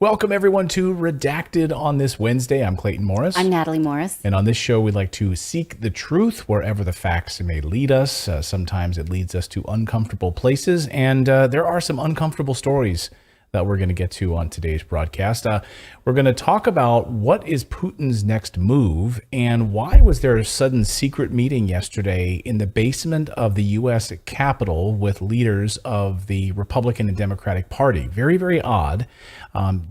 Welcome, everyone, to Redacted on this Wednesday. I'm Clayton Morris. I'm Natalie Morris. And on this show, we like to seek the truth wherever the facts may lead us. Sometimes it leads us to uncomfortable places, and there are some uncomfortable stories that we're going to get to on today's broadcast. We're going to talk about what is Putin's next move and why was there a sudden secret meeting yesterday in the basement of the U.S. Capitol with leaders of the Republican and Democratic Party. Very, very odd.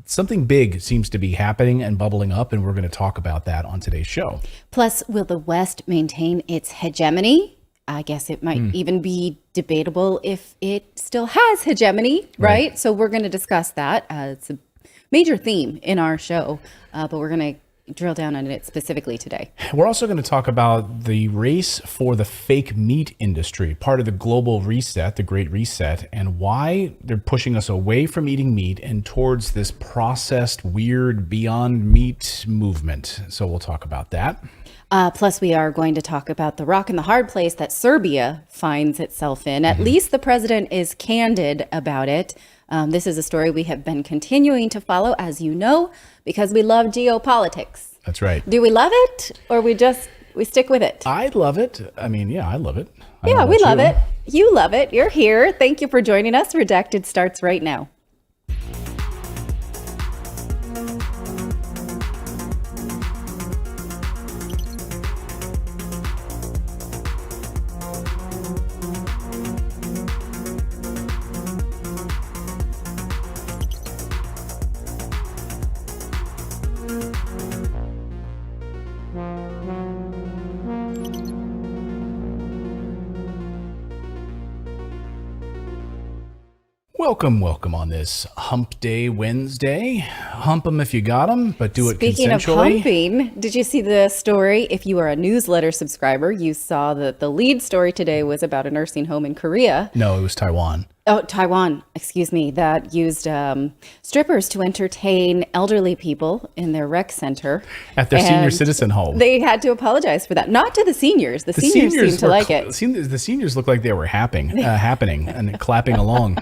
Something big seems to be happening and bubbling up, and we're going to talk about that on today's show. Plus, will the West maintain its hegemony? I guess it might even be debatable if it still has hegemony, right? So we're going to discuss that. It's a major theme in our show, but we're going to drill down on it specifically today. We're also going to talk about the race for the fake meat industry, part of the global reset, the Great Reset, and why they're pushing us away from eating meat and towards this processed, weird, beyond meat movement. So we'll talk about that. Plus, we are going to talk about the rock and the hard place that Serbia finds itself in. At least the president is candid about it. This is a story we have been continuing to follow, as you know, because we love geopolitics. That's right. Do we love it, or we stick with it? I love it. I mean, yeah, I love it. Yeah, we love it. You love it. You're here. Thank you for joining us. Redacted starts right now. Welcome on this Hump Day Wednesday. Hump them if you got them, but do it consensually. Speaking of humping, did you see the story? If you are a newsletter subscriber, you saw that the lead story today was about a nursing home in Korea. No, it was Taiwan. Oh, Taiwan, excuse me, that used strippers to entertain elderly people in their rec center. At their senior citizen home. They had to apologize for that. Not to the seniors. The seniors seemed to like it. The seniors looked like they were happening and clapping along.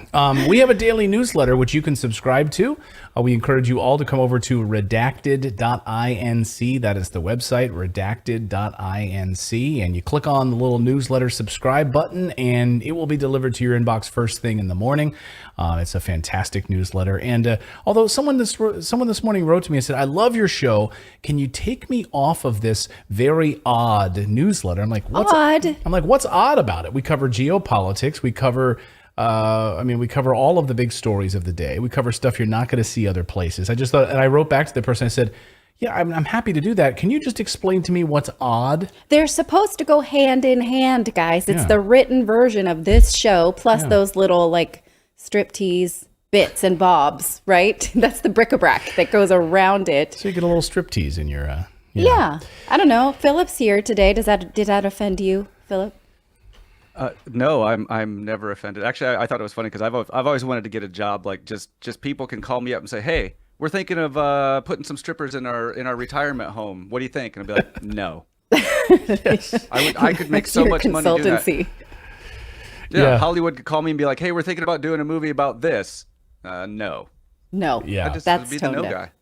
We have a daily newsletter, which you can subscribe to. We encourage you all to come over to redacted.inc. That is the website, redacted.inc. And you click on the little newsletter subscribe button, and it will be delivered to your inbox first thing in the morning. It's a fantastic newsletter. And although someone this morning wrote to me and said, I love your show. Can you take me off of this very odd newsletter? I'm like, what's odd? I'm like, what's odd about it? We cover geopolitics. We cover we cover all of the big stories of the day. We cover stuff you're not going to see other places. I just thought, and I wrote back to the person. I said, yeah, I'm happy to do that. Can you just explain to me what's odd? They're supposed to go hand in hand, guys. It's the written version of this show, plus those little like striptease bits and bobs, right? That's the bric-a-brac that goes around it. So you get a little striptease in your... Yeah. I don't know. Philip's here today. Did that offend you, Philip? No, I'm never offended. Actually, I thought it was funny because I've always wanted to get a job like just people can call me up and say, hey, we're thinking of putting some strippers in our retirement home. What do you think? And I'd be like, no. I could make so much money doing that. Yeah, Hollywood could call me and be like, hey, we're thinking about doing a movie about this. No. Yeah, that's be the no guy.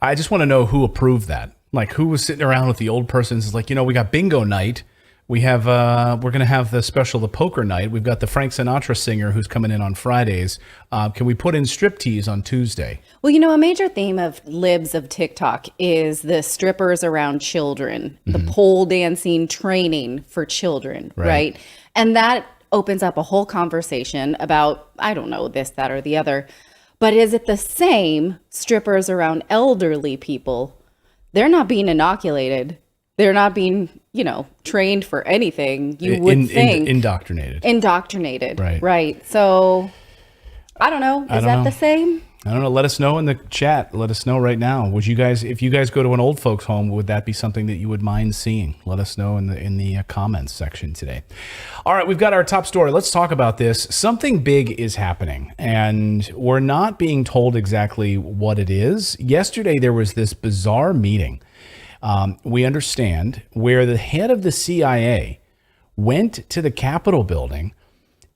I just want to know who approved that. Like, who was sitting around with the old persons? It's like, we got bingo night. We have we're going to have the poker night. We've got the Frank Sinatra singer who's coming in on Fridays. Can we put in striptease on Tuesday? Well, a major theme of libs of TikTok is the strippers around children, the pole dancing training for children, right? And that opens up a whole conversation about, I don't know, this, that, or the other. But is it the same strippers around elderly people? They're not being inoculated. They're not being, trained for anything. You would think. Indoctrinated. Right. So, I don't know. Is that the same? I don't know. Let us know in the chat. Let us know right now. Would you guys, if you guys go to an old folks home, would that be something that you would mind seeing? Let us know in the comments section today. All right, we've got our top story. Let's talk about this. Something big is happening, and we're not being told exactly what it is. Yesterday, there was this bizarre meeting. We understand where the head of the CIA went to the Capitol building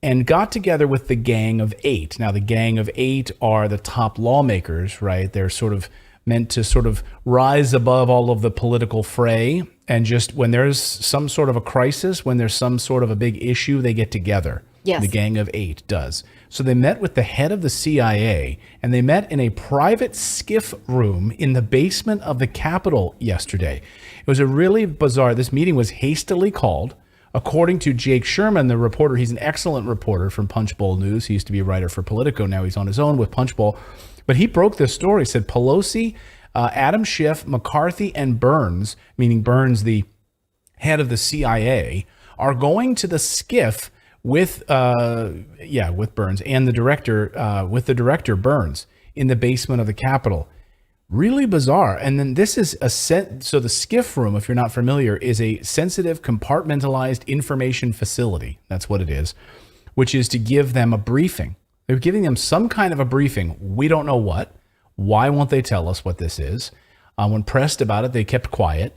and got together with the Gang of Eight. Now, the Gang of Eight are the top lawmakers, right? They're sort of meant to sort of rise above all of the political fray. And just when there's some sort of a crisis, when there's some sort of a big issue, they get together. Yes. The Gang of Eight does. So they met with the head of the CIA, and they met in a private skiff room in the basement of the Capitol yesterday. It was a really bizarre, this meeting was hastily called. According to Jake Sherman, the reporter, he's an excellent reporter from Punchbowl News. He used to be a writer for Politico. Now he's on his own with Punchbowl. But he broke this story. He said Pelosi, Adam Schiff, McCarthy, and Burns, meaning Burns, the head of the CIA, are going to the skiff with Burns and the director Burns in the basement of the Capitol. Really bizarre. And then this is so the skiff room, if you're not familiar, is a sensitive compartmentalized information facility. That's what it is, which is to give them a briefing. They're giving them some kind of a briefing. We don't know what. Why won't they tell us what this is? When pressed about it, they kept quiet.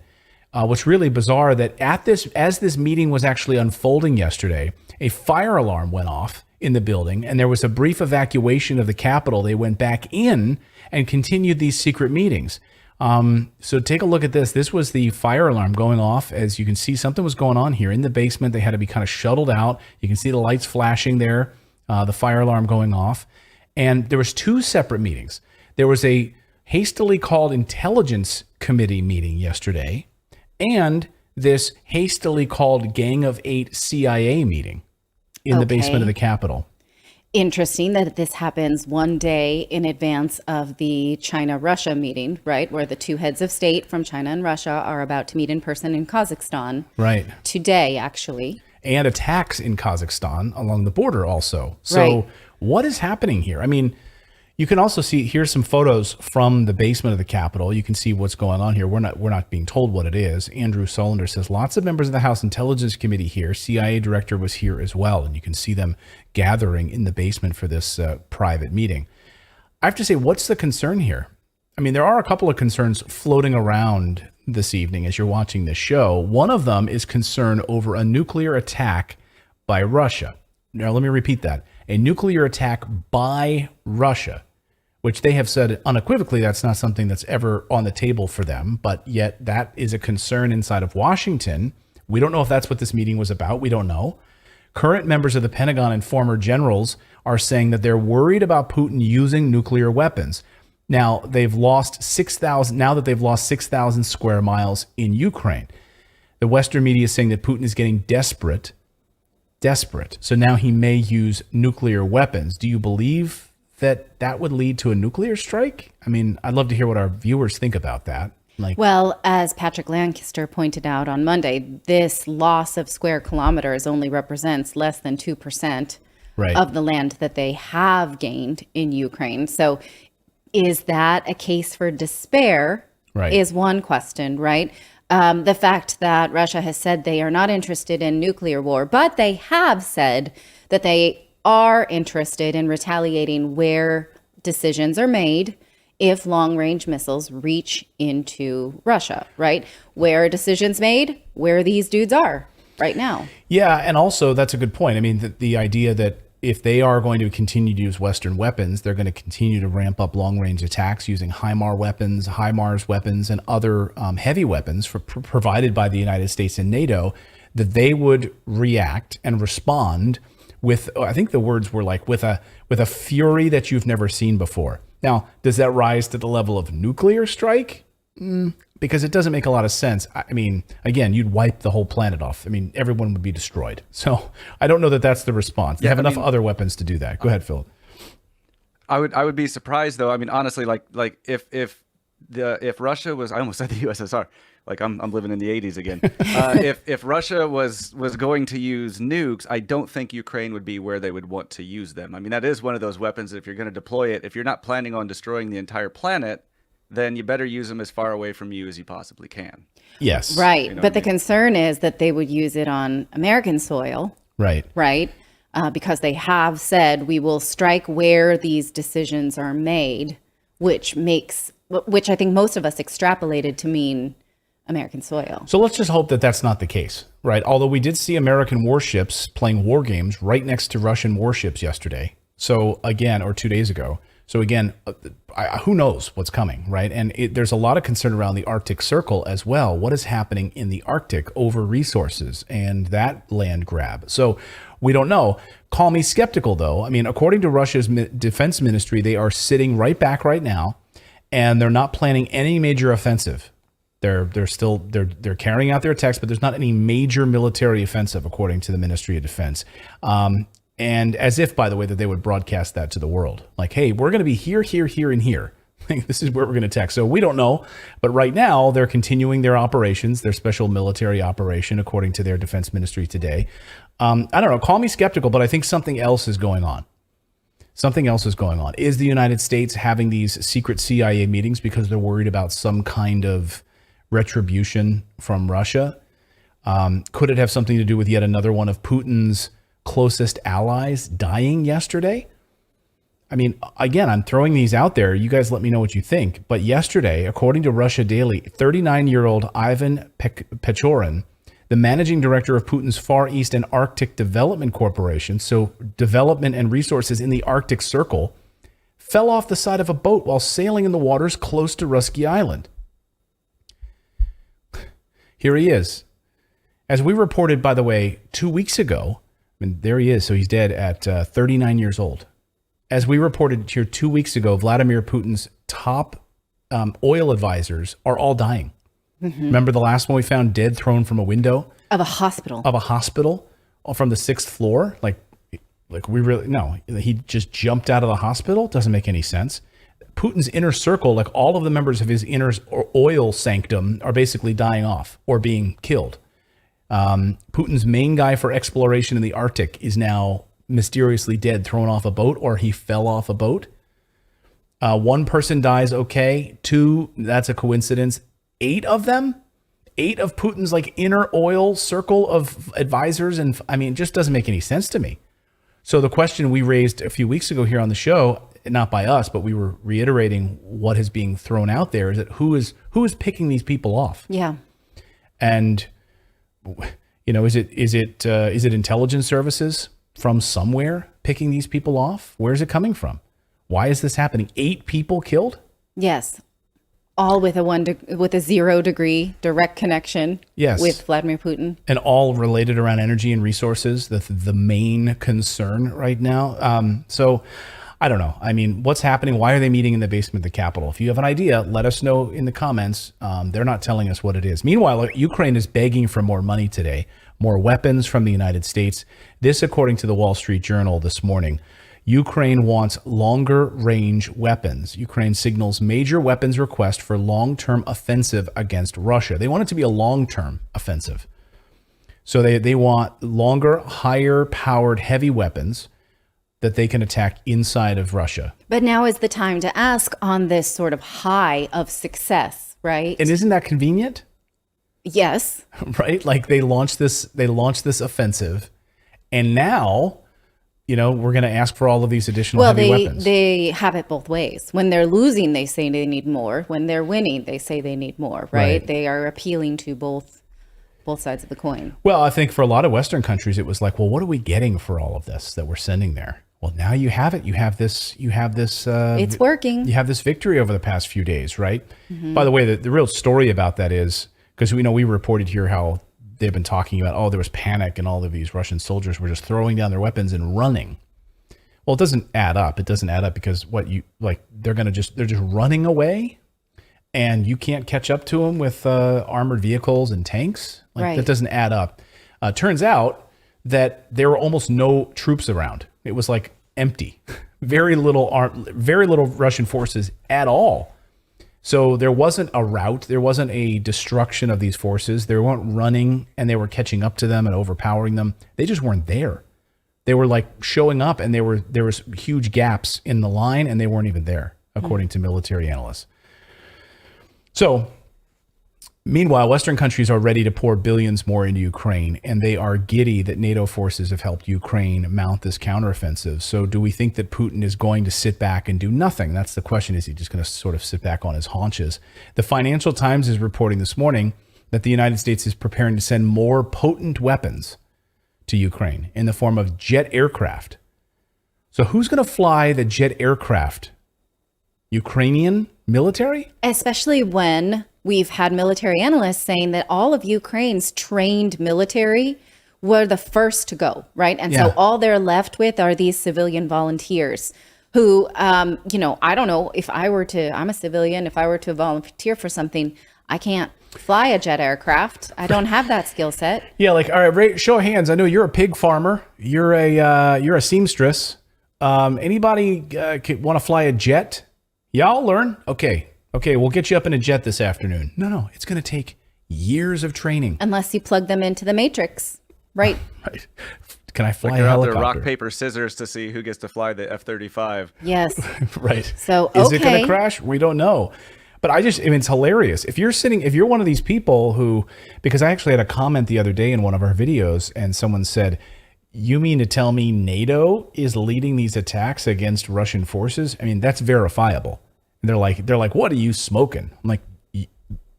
What's really bizarre that as this meeting was actually unfolding yesterday, a fire alarm went off in the building, and there was a brief evacuation of the Capitol. They went back in and continued these secret meetings. So take a look at this. This was the fire alarm going off. As you can see, something was going on here in the basement. They had to be kind of shuttled out. You can see the lights flashing there, the fire alarm going off. And there was two separate meetings. There was a hastily called intelligence committee meeting yesterday, and this hastily called Gang of Eight CIA meeting in the basement of the Capitol. Interesting that this happens one day in advance of the China-Russia meeting, right? Where the two heads of state from China and Russia are about to meet in person in Kazakhstan. Right. Today, actually. And attacks in Kazakhstan along the border also. So what is happening here? I mean, you can also see, here's some photos from the basement of the Capitol. You can see what's going on here. We're not being told what it is. Andrew Solander says, lots of members of the House Intelligence Committee here. CIA director was here as well. And you can see them gathering in the basement for this private meeting. I have to say, what's the concern here? I mean, there are a couple of concerns floating around this evening as you're watching this show. One of them is concern over a nuclear attack by Russia. Now, let me repeat that. A nuclear attack by Russia, which they have said unequivocally that's not something that's ever on the table for them, but yet that is a concern inside of Washington. We don't know if that's what this meeting was about. We don't know. Current members of the Pentagon and former generals are saying that they're worried about Putin using nuclear weapons. Now, they've lost 6,000 square miles in Ukraine. The Western media is saying that Putin is getting desperate. So now he may use nuclear weapons. Do you believe that would lead to a nuclear strike? I mean, I'd love to hear what our viewers think about that. Well, as Patrick Lancaster pointed out on Monday, this loss of square kilometers only represents less than 2% of the land that they have gained in Ukraine. So is that a case for despair is one question, right? The fact that Russia has said they are not interested in nuclear war, but they have said that they are interested in retaliating where decisions are made if long-range missiles reach into Russia, right? Where a decision's made, where these dudes are right now. Yeah, and also that's a good point. I mean, the idea that if they are going to continue to use Western weapons, they're going to continue to ramp up long-range attacks using HIMARS weapons, and other heavy weapons provided by the United States and NATO, that they would react and respond with, I think the words were like, with a fury that you've never seen before. Now, does that rise to the level of nuclear strike? Because it doesn't make a lot of sense. I mean, again, you'd wipe the whole planet off. I mean, everyone would be destroyed. So I don't know that that's the response. They have enough other weapons to do that. Go ahead, Phil. I would be surprised though. I mean, honestly, like if Russia was, I almost said the USSR, like I'm living in the 80s again. If Russia was going to use nukes, I don't think Ukraine would be where they would want to use them. I mean, that is one of those weapons that if you're going to deploy it, if you're not planning on destroying the entire planet, then you better use them as far away from you as you possibly can. Yes. Right. You know, but the concern is that they would use it on American soil. Right. Right. Because they have said we will strike where these decisions are made, which I think most of us extrapolated to mean American soil. So let's just hope that that's not the case, right? Although we did see American warships playing war games right next to Russian warships yesterday. So again, or 2 days ago. So again, who knows what's coming, right? And there's a lot of concern around the Arctic Circle as well. What is happening in the Arctic over resources and that land grab? So we don't know. Call me skeptical, though. I mean, according to Russia's defense ministry, they are sitting right back right now, and they're not planning any major offensive. They're carrying out their attacks, but there's not any major military offensive, according to the Ministry of Defense. And as if, by the way, that they would broadcast that to the world. Like, hey, we're going to be here, here, here, and here. This is where we're going to attack. So we don't know. But right now, they're continuing their operations, their special military operation, according to their defense ministry today. I don't know. Call me skeptical, but I think something else is going on. Something else is going on. Is the United States having these secret CIA meetings because they're worried about some kind of retribution from Russia? Could it have something to do with yet another one of Putin's closest allies dying yesterday? I mean, again, I'm throwing these out there. You guys let me know what you think. But yesterday, according to Russia Daily, 39-year-old Ivan Pechorin, the managing director of Putin's Far East and Arctic Development Corporation, so development and resources in the Arctic Circle, fell off the side of a boat while sailing in the waters close to Rusky Island. Here he is. As we reported, by the way, 2 weeks ago, and there he is. So he's dead at 39 years old. As we reported here 2 weeks ago, Vladimir Putin's top oil advisors are all dying. Mm-hmm. Remember the last one we found dead, thrown from a window? Of a hospital. From the 6th floor? Like we really, no, he just jumped out of the hospital? Doesn't make any sense. Putin's inner circle, like all of the members of his inner oil sanctum, are basically dying off or being killed. Putin's main guy for exploration in the Arctic is now mysteriously dead, thrown off a boat, or he fell off a boat. One person dies, okay. 2, that's a coincidence. 8 of them? 8 of Putin's like inner oil circle of advisors, and I mean, it just doesn't make any sense to me. So the question we raised a few weeks ago here on the show, not by us, but we were reiterating what is being thrown out there, is that who is picking these people off? Yeah. And you know, is it intelligence services from somewhere picking these people off? Where's it coming from? Why is this happening? 8 people killed? Yes. All with a 0 degree direct connection. Yes. With Vladimir Putin. And all related around energy and resources, the main concern right now. So I don't know. I mean, what's happening? Why are they meeting in the basement of the Capitol? If you have an idea, let us know in the comments. They're not telling us what it is. Meanwhile, Ukraine is begging for more money today, more weapons from the United States. This, according to the Wall Street Journal this morning. Ukraine wants longer range weapons. Ukraine signals major weapons request for long-term offensive against Russia. They want it to be a long-term offensive. So they want longer, higher powered heavy weapons that they can attack inside of Russia. But now is the time to ask on this sort of high of success, right? And isn't that convenient? Yes. Right? Like they launched this offensive, and now, you know, we're going to ask for all of these additional heavy weapons. They have it both ways. When they're losing, they say they need more. When they're winning, they say they need more, right? They are appealing to both sides of the coin. Well, I think for a lot of Western countries, it was like, well, what are we getting for all of this that we're sending there? Well, now you have it. You have this. It's working. You have this victory over the past few days, right? Mm-hmm. By the way, the real story about that is, because we reported here how they've been talking about, oh, there was panic and all of these Russian soldiers were just throwing down their weapons and running. Well, it doesn't add up. It doesn't add up because they're just running away, and you can't catch up to them with armored vehicles and tanks. That doesn't add up. Turns out that there were almost no troops around. It was like empty, very little Russian forces at all. So there wasn't a rout. There wasn't a destruction of these forces. They weren't running and they were catching up to them and overpowering them. They just weren't there. They were like showing up, and there was huge gaps in the line, and they weren't even there, according to military analysts. So meanwhile, Western countries are ready to pour billions more into Ukraine, and they are giddy that NATO forces have helped Ukraine mount this counteroffensive. So do we think that Putin is going to sit back and do nothing? That's the question. Is he just going to sort of sit back on his haunches? The Financial Times is reporting this morning that the United States is preparing to send more potent weapons to Ukraine in the form of jet aircraft. So who's going to fly the jet aircraft? Ukrainian military? Especially when we've had military analysts saying that all of Ukraine's trained military were the first to go, right? And so all they're left with are these civilian volunteers who, you know, I don't know if I'm a civilian, if I were to volunteer for something, I can't fly a jet aircraft. I don't have that skill set. Yeah, like, all right, Ray, show of hands. I know you're a pig farmer. You're a seamstress. Anybody want to fly a jet? Yeah, I'll learn. Okay, we'll get you up in a jet this afternoon. No, it's going to take years of training. Unless you plug them into the matrix, right? Right. Can I fly Like a they're out helicopter? there rock, paper, scissors to see who gets to fly the F-35. Yes. Right. So, Is it going okay. to crash? We don't know. But I mean, it's hilarious. If you're one of these people who, because I actually had a comment the other day in one of our videos and someone said, you mean to tell me NATO is leading these attacks against Russian forces? I mean, that's verifiable. And they're like, what are you smoking? I'm like,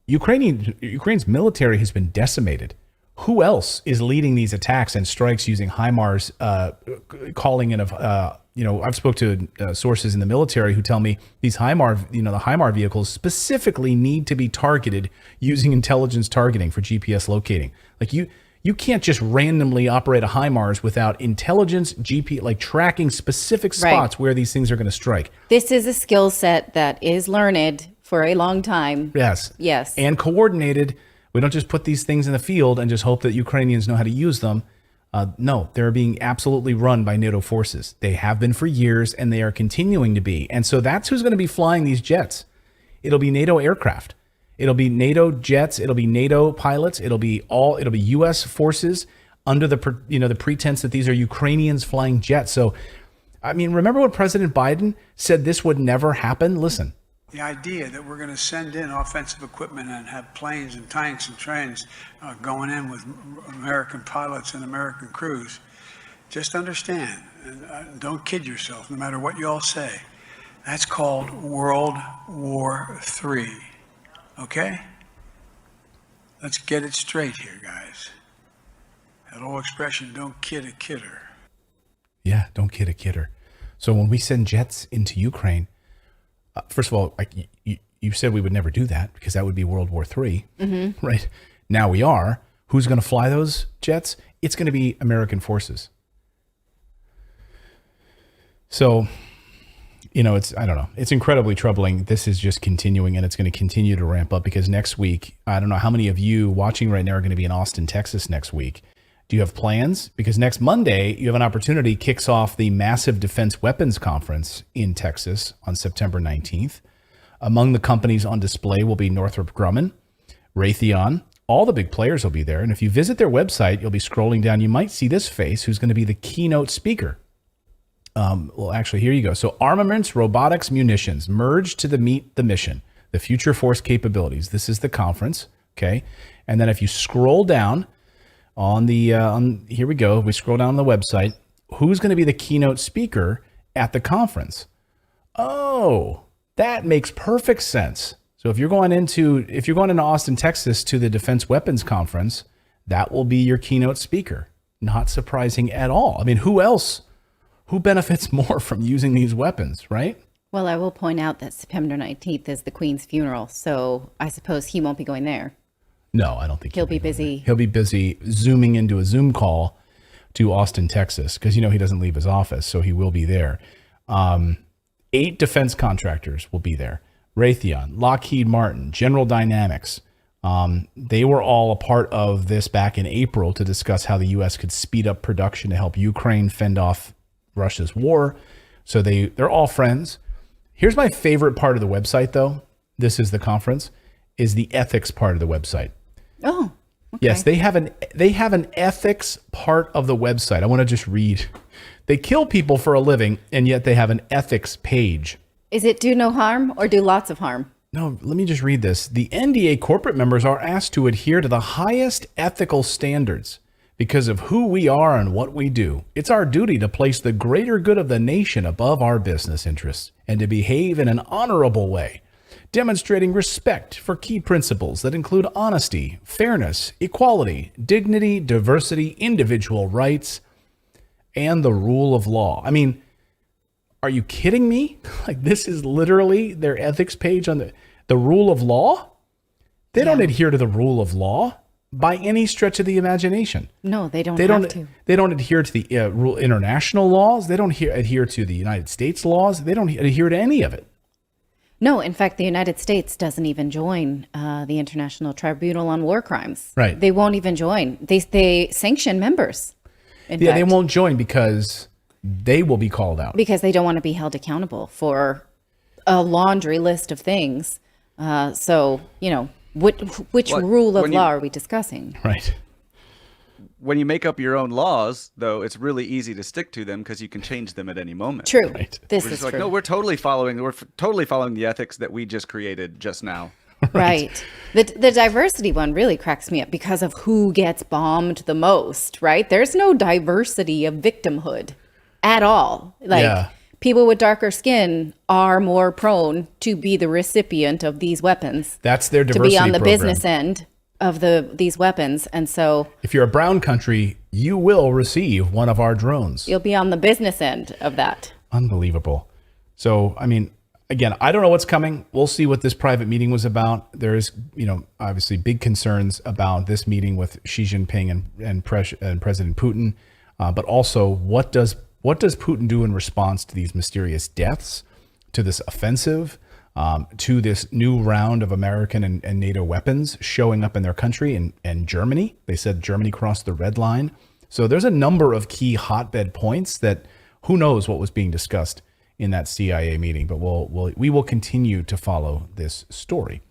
Ukraine's military has been decimated. Who else is leading these attacks and strikes using HIMARS, calling in of, I've spoke to sources in the military who tell me these HIMAR, the HIMAR vehicles specifically need to be targeted using intelligence targeting for GPS locating. Like you can't just randomly operate a HIMARS without intelligence, like tracking specific spots where these things are going to strike. This is a skill set that is learned for a long time. Yes. And coordinated. We don't just put these things in the field and just hope that Ukrainians know how to use them. No, they're being absolutely run by NATO forces. They have been for years, and they are continuing to be. And so that's who's going to be flying these jets. It'll be NATO aircraft. It'll be NATO jets. It'll be NATO pilots. It'll be U.S. forces under the pretense that these are Ukrainians flying jets. So, I mean, remember when President Biden said this would never happen? Listen. The idea that we're going to send in offensive equipment and have planes and tanks and trains going in with American pilots and American crews, just understand, and don't kid yourself, no matter what you all say, that's called World War III, okay? Let's get it straight here, guys. That old expression, don't kid a kidder. Yeah, don't kid a kidder. So when we send jets into Ukraine, first of all, like you said, we would never do that because that would be World War III, right? Now we are. Who's going to fly those jets? It's going to be American forces. So, I don't know. It's incredibly troubling. This is just continuing, and it's going to continue to ramp up because next week, I don't know how many of you watching right now are going to be in Austin, Texas next week. Do you have plans? Because next Monday, you have an opportunity, kicks off the massive defense weapons conference in Texas on September 19th. Among the companies on display will be Northrop Grumman, Raytheon. All the big players will be there. And if you visit their website, you'll be scrolling down. You might see this face who's going to be the keynote speaker. Well, actually, here you go. So armaments, robotics, munitions, merge to meet the mission, the future force capabilities. This is the conference. Okay. And then if you scroll down, here we go. We scroll down on the website. Who's going to be the keynote speaker at the conference? Oh, that makes perfect sense. So if you're going into Austin, Texas to the Defense Weapons Conference, that will be your keynote speaker. Not surprising at all. I mean, who benefits more from using these weapons, right? Well, I will point out that September 19th is the Queen's funeral, so I suppose he won't be going there. No, I don't think he'll be busy. He'll be busy zooming into a Zoom call to Austin, Texas, because he doesn't leave his office, so he will be there. 8 defense contractors will be there. Raytheon, Lockheed Martin, General Dynamics. They were all a part of this back in April to discuss how the U.S. could speed up production to help Ukraine fend off Russia's war. So they're all friends. Here's my favorite part of the website, though. This is the conference, is the ethics part of the website. Oh, okay. Yes, they have an ethics part of the website. I want to just read. They kill people for a living, and yet they have an ethics page. Is it do no harm or do lots of harm? No, let me just read this. The NDA corporate members are asked to adhere to the highest ethical standards because of who we are and what we do. It's our duty to place the greater good of the nation above our business interests and to behave in an honorable way. demonstrating respect for key principles that include honesty, fairness, equality, dignity, diversity, individual rights, and the rule of law. I mean, are you kidding me? Like, this is literally their ethics page on the rule of law. They don't adhere to the rule of law by any stretch of the imagination. No, they don't have to. They don't adhere to the international laws. They don't adhere to the United States laws. They don't adhere to any of it. No, in fact, the United States doesn't even join the International Tribunal on War Crimes. Right. They won't even join. They sanction members. Yeah, they won't join because they will be called out. Because they don't want to be held accountable for a laundry list of things. So, you know, which rule of law are we discussing? Right. When you make up your own laws, though, it's really easy to stick to them because you can change them at any moment. True. Right. This We're is just like, true. no, we're totally following the ethics that we just created just now. Right. The diversity one really cracks me up because of who gets bombed the most, right? There's no diversity of victimhood at all. Like, people with darker skin are more prone to be the recipient of these weapons. That's their diversity to be on the program. business end of these weapons. And so if you're a brown country, you will receive one of our drones. you'll be on the business end of that. Unbelievable. So, I mean, again, I don't know what's coming. We'll see what this private meeting was about. There is, you know, obviously big concerns about this meeting with Xi Jinping and President Putin. But also, what does Putin do in response to these mysterious deaths, to this offensive, to this new round of American and NATO weapons showing up in their country and Germany? They said Germany crossed the red line. So there's a number of key hotbed points that who knows what was being discussed in that CIA meeting, but we will continue to follow this story.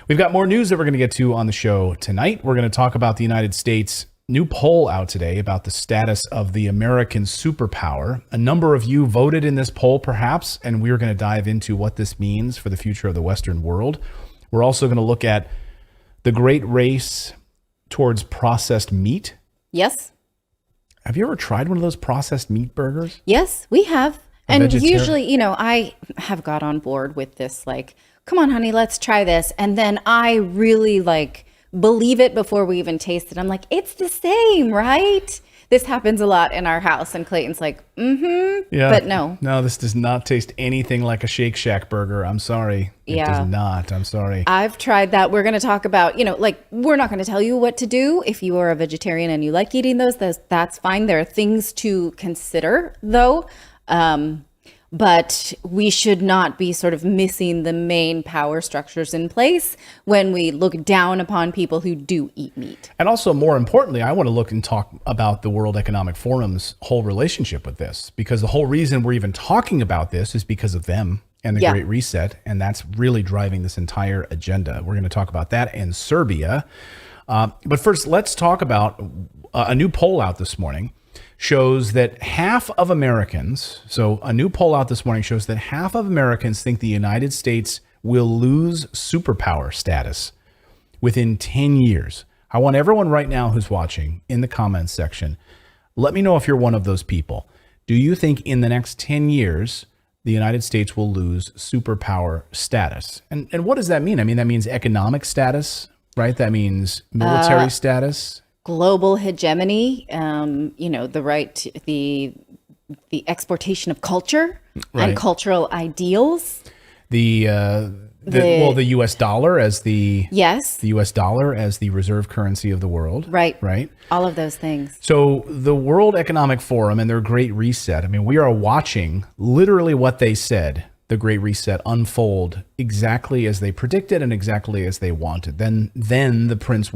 We've got more news that we're going to get to on the show tonight. We're going to talk about the United States. New poll out today about the status of the American superpower. A number of you voted in this poll, perhaps, and we're going to dive into what this means for the future of the Western world. We're also going to look at the great race towards processed meat. Yes. Have you ever tried one of those processed meat burgers? Yes, we have. And vegetarian? usually, you know, I have got on board with this, like, come on, honey, let's try this. And then I really believe it before we even taste it. I'm like, it's the same, right? This happens a lot in our house. And Clayton's like, yeah, but no. No, this does not taste anything like a Shake Shack burger. I'm sorry. It does not. I'm sorry. I've tried that. We're going to talk about, you know, like, we're not going to tell you what to do. If you are a vegetarian and you like eating those, that's fine. There are things to consider, though. But we should not be sort of missing the main power structures in place when we look down upon people who do eat meat. And also, more importantly, I want to look and talk about the World Economic Forum's whole relationship with this, because the whole reason we're even talking about this is because of them and the Great Reset. And that's really driving this entire agenda. We're going to talk about that in Serbia. But first, let's talk about a new poll out this morning. Shows that half of Americans, so a new poll out this morning shows that half of Americans think the United States will lose superpower status within 10 years. I want everyone right now who's watching in the comments section, let me know if you're one of those people. Do you think in the next 10 years, the United States will lose superpower status? And what does that mean? I mean, that means economic status, right? That means military status. Global hegemony, you know, the right to the exportation of culture and cultural ideals. The U.S. dollar as the U.S. dollar as the reserve currency of the world. Right. All of those things. So the World Economic Forum and their Great Reset. I mean, we are watching literally what they said. The Great Reset unfold exactly as they predicted and exactly as they wanted. Then the Prince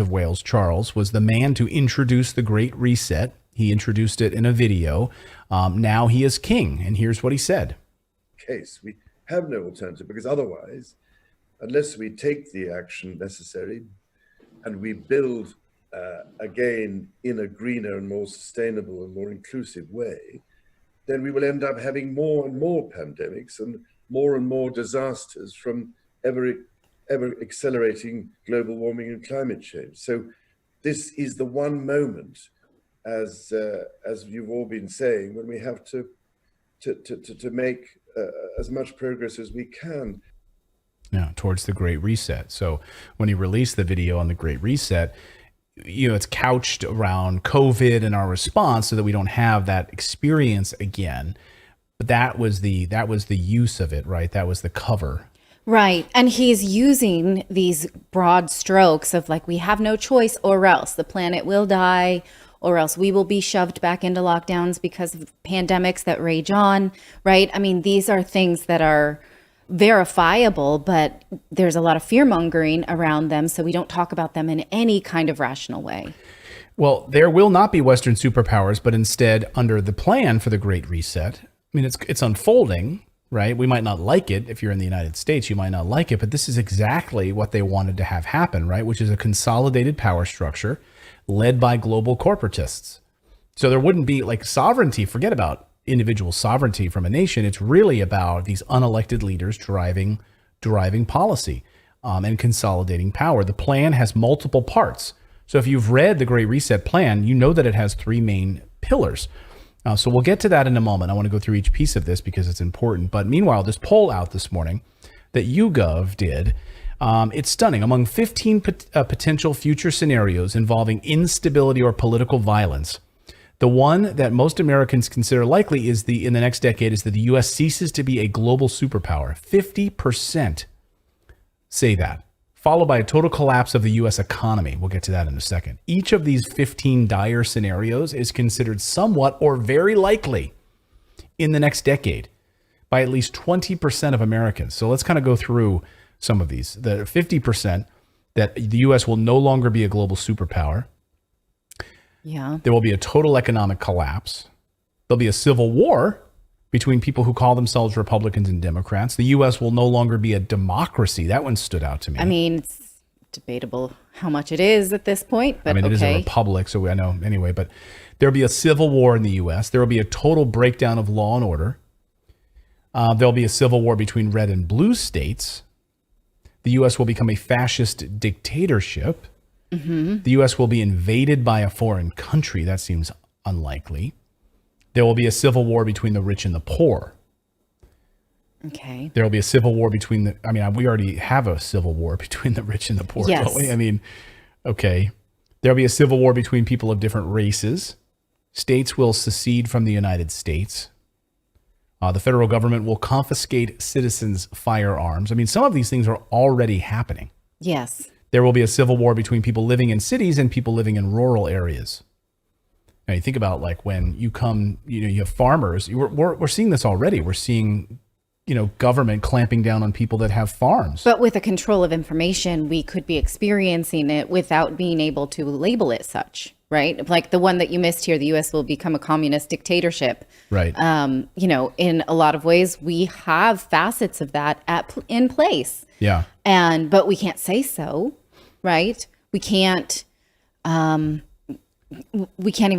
of Wales, Charles, was the man to introduce the Great Reset. He introduced it in a video. Now he is king, and here's what he said. Case we have no alternative, because otherwise, unless we take the action necessary and we build again in a greener and more sustainable and more inclusive way, then we will end up having more and more pandemics and more disasters from ever accelerating global warming and climate change. So this is the one moment, as you've all been saying, when we have to make as much progress as we can. Yeah, towards the Great Reset. So when he released the video on the Great Reset, it's couched around COVID and our response so that we don't have that experience again. But that was the use of it, right? That was the cover. Right. And he's using these broad strokes of like, we have no choice, or else the planet will die, or else we will be shoved back into lockdowns because of pandemics that rage on, right? I mean, these are things that are verifiable, but there's a lot of fear mongering around them. So we don't talk about them in any kind of rational way. Well, there will not be Western superpowers, but instead, under the plan for the Great Reset, I mean, it's unfolding, right? We might not like it. If you're in the United States, you might not like it, but this is exactly what they wanted to have happen, right? Which is a consolidated power structure led by global corporatists. So there wouldn't be like sovereignty. Forget about individual sovereignty from a nation. It's really about these unelected leaders driving policy and consolidating power. The plan has multiple parts. So if you've read the Great Reset plan, you know that it has three main pillars. So we'll get to that in a moment. I want to go through each piece of this because it's important. But meanwhile, this poll out this morning that YouGov did, it's stunning. Among 15 potential future scenarios involving instability or political violence, the one that most Americans consider likely is in the next decade is that the U.S. ceases to be a global superpower. 50% say that, followed by a total collapse of the U.S. economy. We'll get to that in a second. Each of these 15 dire scenarios is considered somewhat or very likely in the next decade by at least 20% of Americans. So let's kind of go through some of these. The 50% that the U.S. will no longer be a global superpower. Yeah. There will be a total economic collapse. There'll be a civil war between people who call themselves Republicans and Democrats. The U.S. will no longer be a democracy. That one stood out to me. I mean, it's debatable how much it is at this point, but it is a republic, so I know anyway. But there'll be a civil war in the U.S. There will be a total breakdown of law and order. There'll be a civil war between red and blue states. The U.S. will become a fascist dictatorship. Mm-hmm. The U.S. will be invaded by a foreign country. That seems unlikely. There will be a civil war between the rich and the poor. Okay. There will be a civil war between we already have a civil war between the rich and the poor, yes. don't we? I mean, okay. There'll be a civil war between people of different races. States will secede from the United States. The federal government will confiscate citizens' firearms. I mean, some of these things are already happening. Yes. There will be a civil war between people living in cities and people living in rural areas. Now, you think about like when you come, you have farmers. We're seeing this already. We're seeing, government clamping down on people that have farms. But with a control of information, we could be experiencing it without being able to label it such, right? Like the one that you missed here, the U.S. will become a communist dictatorship. Right. In a lot of ways, we have facets of that in place. Yeah. But we can't say so, right? We can't even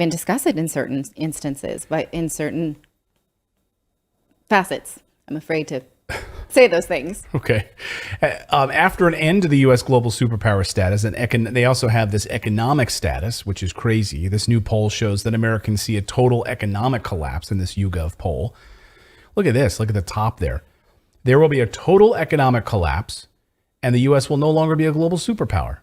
discuss it in certain instances, but in certain facets. I'm afraid to say those things. Okay. After an end to the U.S. global superpower status, they also have this economic status, which is crazy. This new poll shows that Americans see a total economic collapse in this YouGov poll. Look at this. Look at the top there. There will be a total economic collapse, and the U.S. will no longer be a global superpower.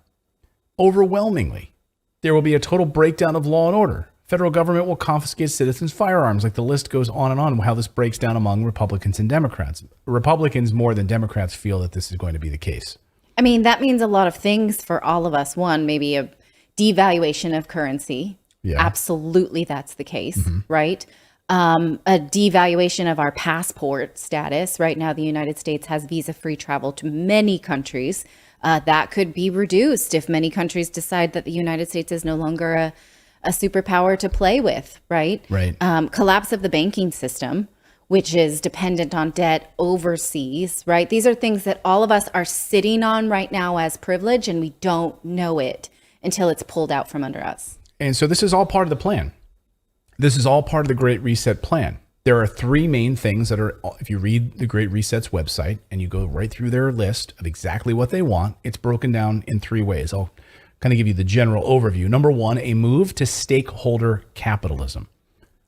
Overwhelmingly, there will be a total breakdown of law and order. Federal government will confiscate citizens' firearms. Like the list goes on and on, how this breaks down among Republicans and Democrats. Republicans more than Democrats feel that this is going to be the case. I mean, that means a lot of things for all of us. One, maybe a devaluation of currency. Yeah. Absolutely, that's the case, right? A devaluation of our passport status. Right now, the United States has visa-free travel to many countries. That could be reduced if many countries decide that the United States is no longer a superpower to play with, right? Right. Collapse of the banking system, which is dependent on debt overseas, right? These are things that all of us are sitting on right now as privilege, and we don't know it until it's pulled out from under us. And so this is all part of the plan. This is all part of the Great Reset plan. There are three main things that are, if you read the Great Reset's website and you go right through their list of exactly what they want, it's broken down in three ways. I'll kind of give you the general overview. Number one, a move to stakeholder capitalism,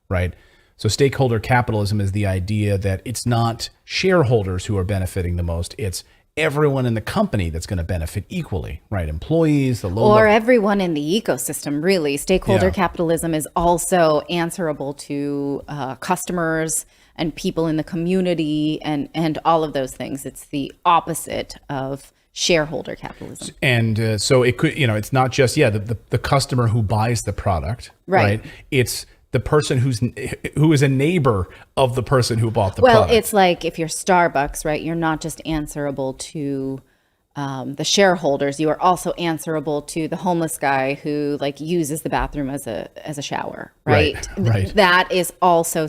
right? So stakeholder capitalism is the idea that it's not shareholders who are benefiting the most. It's everyone in the company that's going to benefit equally, right? Employees, the low Or level. everyone in the ecosystem, really. Stakeholder Yeah. capitalism is also answerable to customers and people in the community and all of those things. It's the opposite of shareholder capitalism. And so it could, it's not just, the customer who buys the product, Right. It's the person who is a neighbor of the person who bought the Well, product. it's like if you're Starbucks, right? You're not just answerable to the shareholders. You are also answerable to the homeless guy who like uses the bathroom as a shower, right? Right. That is also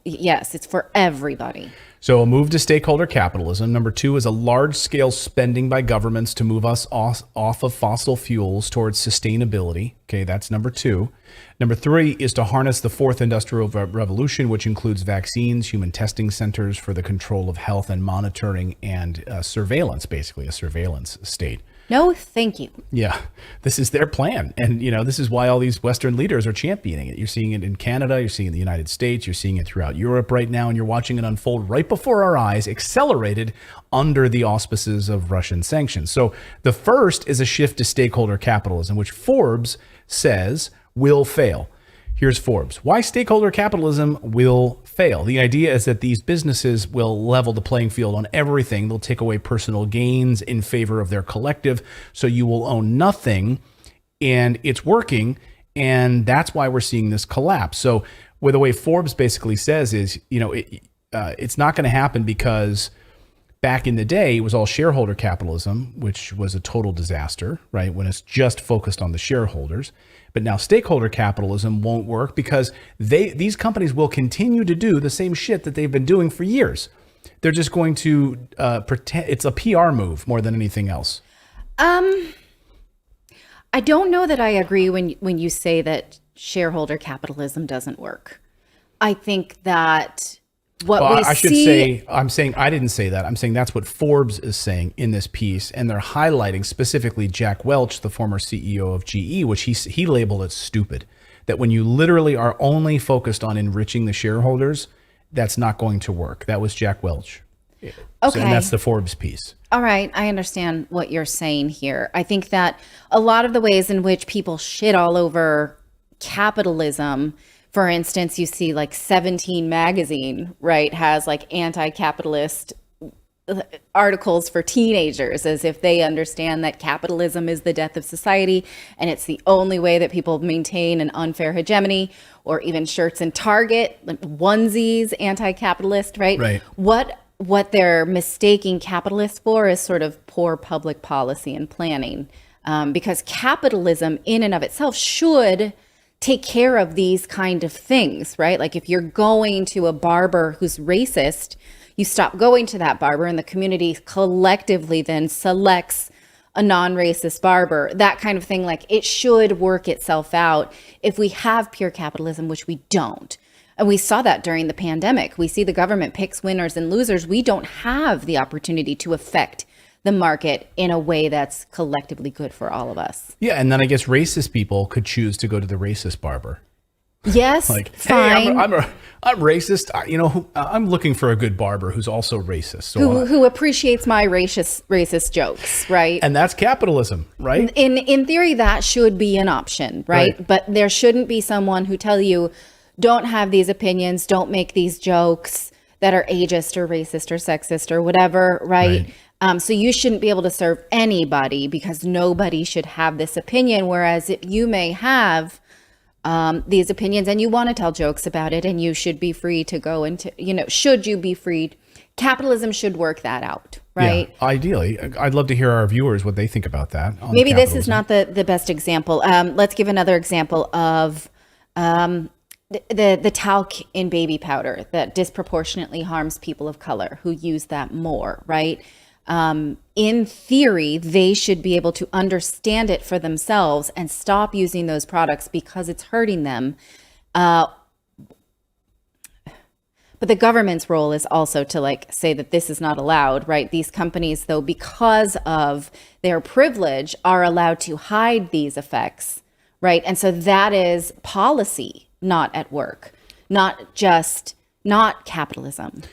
Yes, it's for everybody. So a move to stakeholder capitalism. Number 2 is a large-scale spending by governments to move us off of fossil fuels towards sustainability. Okay, that's number 2. Number 3 is to harness the fourth industrial revolution, which includes vaccines, human testing centers for the control of health and monitoring, and surveillance, basically a surveillance state. No, thank you. Yeah, this is their plan. And, this is why all these Western leaders are championing it. You're seeing it in Canada, you're seeing it in the United States, you're seeing it throughout Europe right now, and you're watching it unfold right before our eyes, accelerated under the auspices of Russian sanctions. So the first is a shift to stakeholder capitalism, which Forbes says will fail. Here's Forbes. Why stakeholder capitalism will fail. The idea is that these businesses will level the playing field on everything. They'll take away personal gains in favor of their collective. So you will own nothing, and it's working. And that's why we're seeing this collapse. So the way Forbes basically says is, it's not going to happen because back in the day, it was all shareholder capitalism, which was a total disaster, right? When it's just focused on the shareholders. But now stakeholder capitalism won't work because these companies will continue to do the same shit that they've been doing for years. They're just going to pretend it's a PR move more than anything else. I don't know that I agree when you say that shareholder capitalism doesn't work. I think that I should say, I'm saying I didn't say that. I'm saying that's what Forbes is saying in this piece. And they're highlighting specifically Jack Welch, the former CEO of GE, which he labeled it stupid. That when you literally are only focused on enriching the shareholders, that's not going to work. That was Jack Welch. Okay. And that's the Forbes piece. All right, I understand what you're saying here. I think that a lot of the ways in which people shit all over capitalism, for instance, you see like 17 magazine, right, has like anti-capitalist articles for teenagers as if they understand that capitalism is the death of society and it's the only way that people maintain an unfair hegemony, or even shirts in Target, like onesies, anti-capitalist, right? Right. What they're mistaking capitalists for is sort of poor public policy and planning, because capitalism in and of itself should take care of these kind of things, right? Like if you're going to a barber who's racist, you stop going to that barber and the community collectively then selects a non-racist barber, that kind of thing. Like it should work itself out if we have pure capitalism, which we don't. And we saw that during the pandemic. We see the government picks winners and losers. We don't have the opportunity to affect the market in a way that's collectively good for all of us. Yeah, and then I guess racist people could choose to go to the racist barber. Yes, Like, fine. hey, I'm racist. I'm looking for a good barber who's also racist. So who appreciates my racist jokes, right? and that's capitalism, right? In theory, that should be an option, right? But there shouldn't be someone who tell you, don't have these opinions, don't make these jokes that are ageist or racist or sexist or whatever, right? So you shouldn't be able to serve anybody because nobody should have this opinion. Whereas if you may have these opinions and you want to tell jokes about it, and you should be free to go into, should you be free? Capitalism should work that out, right? Yeah, ideally. I'd love to hear our viewers what they think about that. Maybe this is not the best example. Let's give another example of the talc in baby powder that disproportionately harms people of color who use that more, right? In theory, they should be able to understand it for themselves and stop using those products because it's hurting them. But the government's role is also to say that this is not allowed, right? These companies, though, because of their privilege, are allowed to hide these effects, right? And so that is policy, not at work, not capitalism.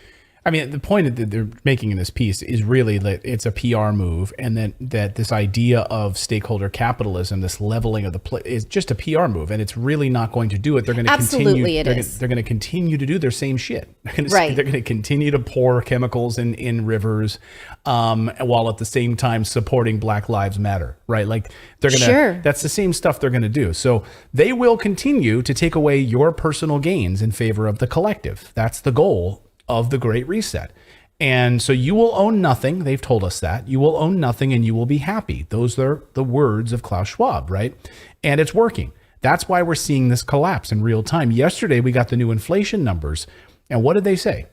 I mean, the point that they're making in this piece is really that it's a PR move, and then that this idea of stakeholder capitalism, this leveling of the play, is just a PR move, and it's really not going to do it. They're going to Absolutely, continue. it is. They're going to continue to do their same shit. Right. They're going to continue to pour chemicals in rivers, while at the same time supporting Black Lives Matter. Right? Like they're going to. Sure. That's the same stuff they're going to do. So they will continue to take away your personal gains in favor of the collective. That's the goal of the Great Reset. And so you will own nothing. They've told us that. You will own nothing and you will be happy. Those are the words of Klaus Schwab, right? And it's working. That's why we're seeing this collapse in real time. Yesterday, we got the new inflation numbers. And what did they say?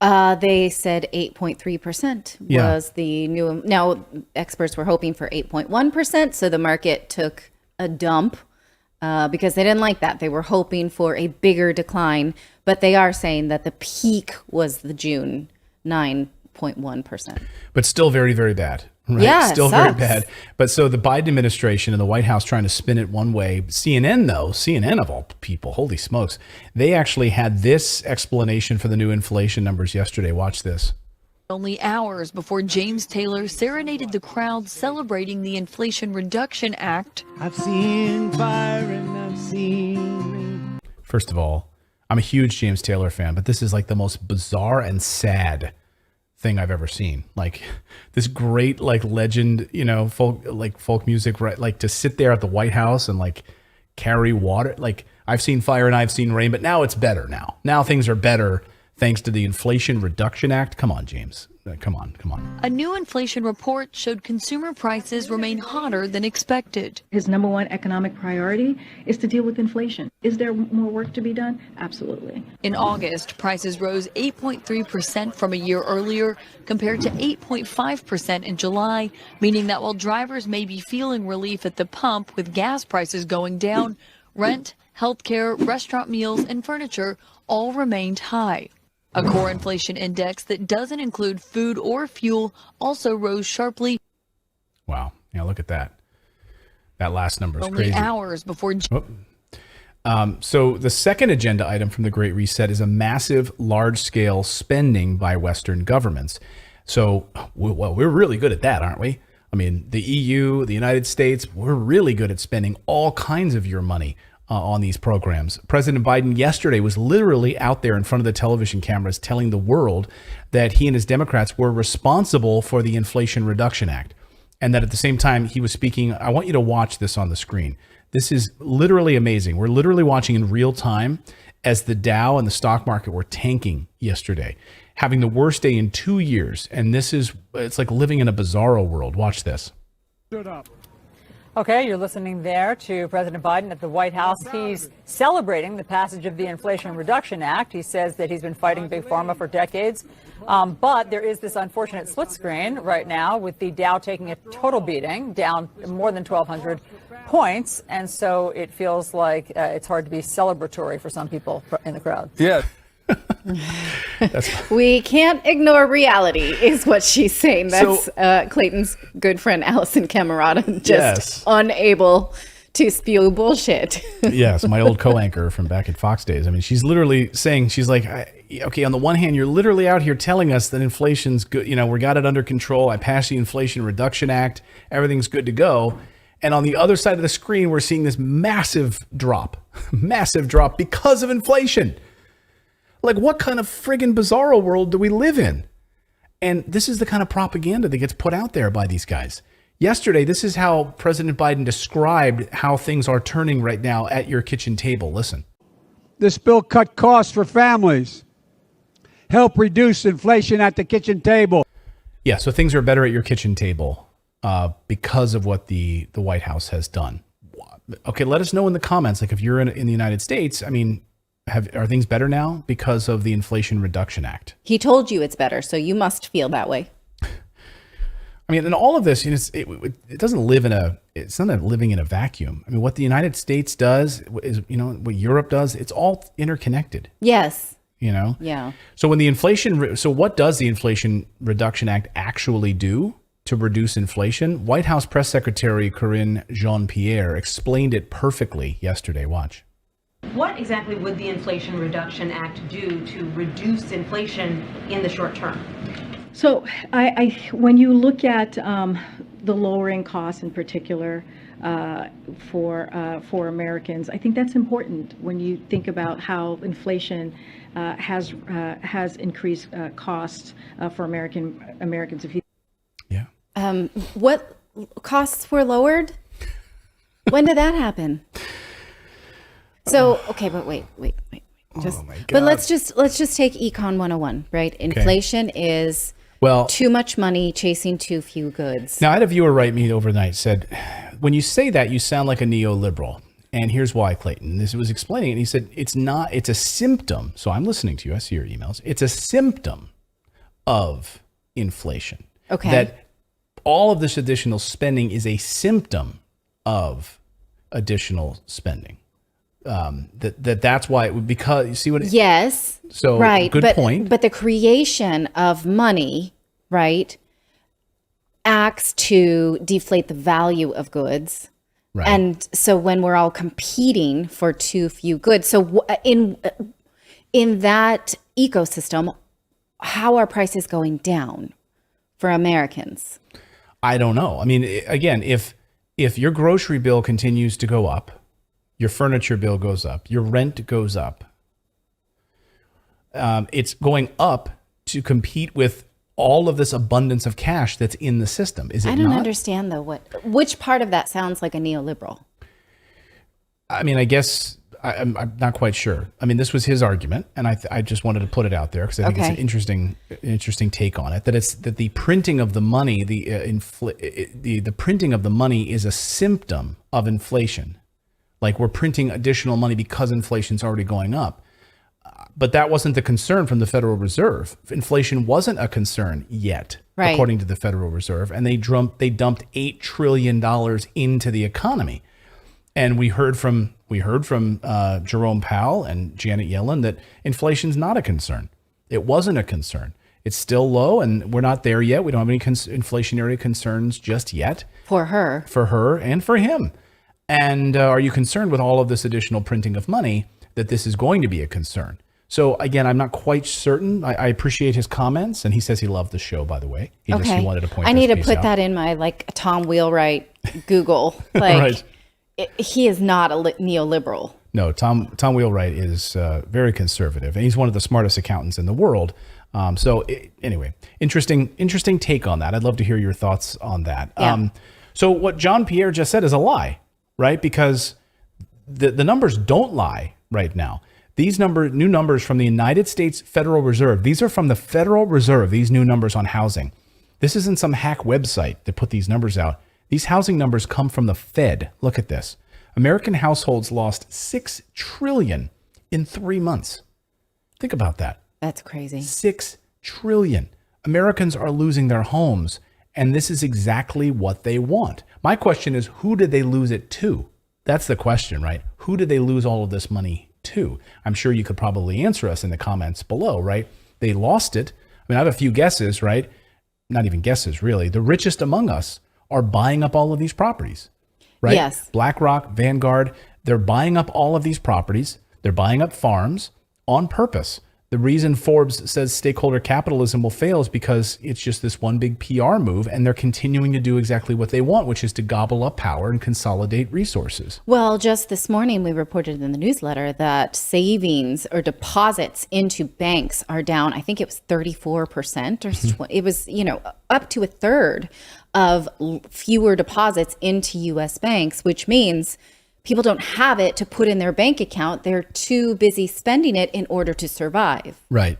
They said 8.3% Yeah. was the new. Now, experts were hoping for 8.1%. So the market took a dump because they didn't like that. They were hoping for a bigger decline. But they are saying that the peak was the June 9.1%. But still very, very bad. Right? Yeah, it still very sucks. bad. But so the Biden administration and the White House trying to spin it one way. CNN, though, CNN of all people, holy smokes, they actually had this explanation for the new inflation numbers yesterday. Watch this. Only hours before James Taylor serenaded the crowd celebrating the Inflation Reduction Act. I've seen fire and I've seen rain. First of all, I'm a huge James Taylor fan, but this is like the most bizarre and sad thing I've ever seen. Like this great, like legend, you know, folk music, right? Like to sit there at the White House and like carry water. Like I've seen fire and I've seen rain, but now it's better now. Now things are better thanks to the Inflation Reduction Act. Come on, James. Come on. A new inflation report showed consumer prices remain hotter than expected. His number one economic priority is to deal with inflation. Is there more work to be done? Absolutely. In August, prices rose 8.3% from a year earlier, compared to 8.5% in July, meaning that while drivers may be feeling relief at the pump with gas prices going down, rent, healthcare, restaurant meals, and furniture all remained high. A core inflation index that doesn't include food or fuel also rose sharply. Wow. Yeah, look at that. That last number is Only crazy. hours before. So the second agenda item from the Great Reset is a massive, large-scale spending by Western governments. So, well, we're really good at that, aren't we? I mean, the EU, the United States, we're really good at spending all kinds of your money on these programs. President Biden yesterday was literally out there in front of the television cameras telling the world that he and his Democrats were responsible for the Inflation Reduction Act. And that at the same time he was speaking, I want you to watch this on the screen. This is literally amazing. We're literally watching in real time as the Dow and the stock market were tanking yesterday, having the worst day in 2 years. And it's like living in a bizarro world. Watch this. Okay, you're listening there to President Biden at the White House. He's celebrating the passage of the Inflation Reduction Act. He says that he's been fighting Big Pharma for decades. But there is this unfortunate split screen right now with the Dow taking a total beating, down more than 1,200 points. And so it feels like it's hard to be celebratory for some people in the crowd. Yeah. We can't ignore reality, is what she's saying. That's Clayton's good friend, Allison Camerata, just unable to spew bullshit. Yes, my old co-anchor from back at Fox days. I mean, she's literally saying, she's like, okay, on the one hand, you're literally out here telling us that inflation's good. You know, we got it under control. I passed the Inflation Reduction Act. Everything's good to go. And on the other side of the screen, we're seeing this massive drop because of inflation. Like, what kind of friggin' bizarro world do we live in? And this is the kind of propaganda that gets put out there by these guys. Yesterday, this is how President Biden described how things are turning right now at your kitchen table. Listen. This bill cut costs for families, help reduce inflation at the kitchen table. Yeah, so things are better at your kitchen table because of what the White House has done. Okay, let us know in the comments. Like, if you're in the United States, I mean, are things better now because of the Inflation Reduction Act? He told you it's better, so you must feel that way. I mean, and all of this, you know, it doesn't live it's not living in a vacuum. I mean, what the United States does is, you know, what Europe does, it's all interconnected. Yes. You know? Yeah. So what does the Inflation Reduction Act actually do to reduce inflation? White House Press Secretary Karine Jean-Pierre explained it perfectly yesterday. Watch. What exactly would the Inflation Reduction Act do to reduce inflation in the short term? So when you look at the lowering costs in particular for Americans, I think that's important when you think about how inflation has increased costs for Americans. What costs were lowered? When did that happen? So, okay, but wait. Just, but let's just take Econ 101, right? Inflation is too much money chasing too few goods. Now, I had a viewer write me overnight, said, when you say that, you sound like a neoliberal. And here's why, Clayton. This was explaining it. And he said, it's a symptom. So I'm listening to you. I see your emails. It's a symptom of inflation. Okay. That all of this additional spending is a symptom of additional spending. That's why it would, because you see what it, yes, so right, good point. But the creation of money, right, acts to deflate the value of goods. Right. And so when we're all competing for too few goods, so in that ecosystem, how are prices going down for Americans? I don't know. I mean, again, if your grocery bill continues to go up, your furniture bill goes up, your rent goes up, it's going up to compete with all of this abundance of cash that's in the system. Is it not? I don't understand though. Which part of that sounds like a neoliberal? I mean, I guess I'm not quite sure. I mean, this was his argument, and I just wanted to put it out there because I think it's an interesting take on it. That the printing of the money, the printing of the money is a symptom of inflation. Like we're printing additional money because inflation's already going up. But that wasn't the concern from the Federal Reserve. Inflation wasn't a concern yet, according to the Federal Reserve. And they dumped $8 trillion into the economy. And we heard from Jerome Powell and Janet Yellen that inflation's not a concern. It wasn't a concern. It's still low, and we're not there yet. We don't have any inflationary concerns just yet. For her and for him. And are you concerned with all of this additional printing of money that this is going to be a concern? So again, I'm not quite certain. I appreciate his comments, and he says he loved the show, by the way. He wanted to point I need to piece put out. that in my Tom Wheelwright Google. Right. He is not a neoliberal. No, Tom Wheelwright is very conservative, and he's one of the smartest accountants in the world. Anyway, interesting take on that. I'd love to hear your thoughts on that. Yeah. So what John Pierre just said is a lie, right? Because the numbers don't lie right now. These new numbers from the United States Federal Reserve, these are from the Federal Reserve, these new numbers on housing. This isn't some hack website that put these numbers out. These housing numbers come from the Fed. Look at this. American households lost $6 trillion in 3 months. Think about that. That's crazy. $6 trillion. Americans are losing their homes, and this is exactly what they want. My question is, who did they lose it to? That's the question, right? Who did they lose all of this money to? I'm sure you could probably answer us in the comments below, right? They lost it. I mean, I have a few guesses, right? Not even guesses, really. The richest among us are buying up all of these properties, right? Yes. BlackRock, Vanguard, they're buying up all of these properties. They're buying up farms on purpose. The reason Forbes says stakeholder capitalism will fail is because it's just this one big PR move, and they're continuing to do exactly what they want, which is to gobble up power and consolidate resources. Well, just this morning, we reported in the newsletter that savings or deposits into banks are down. I think it was 34%, or it was, up to a third of fewer deposits into U.S. banks, which means people don't have it to put in their bank account. They're too busy spending it in order to survive. Right.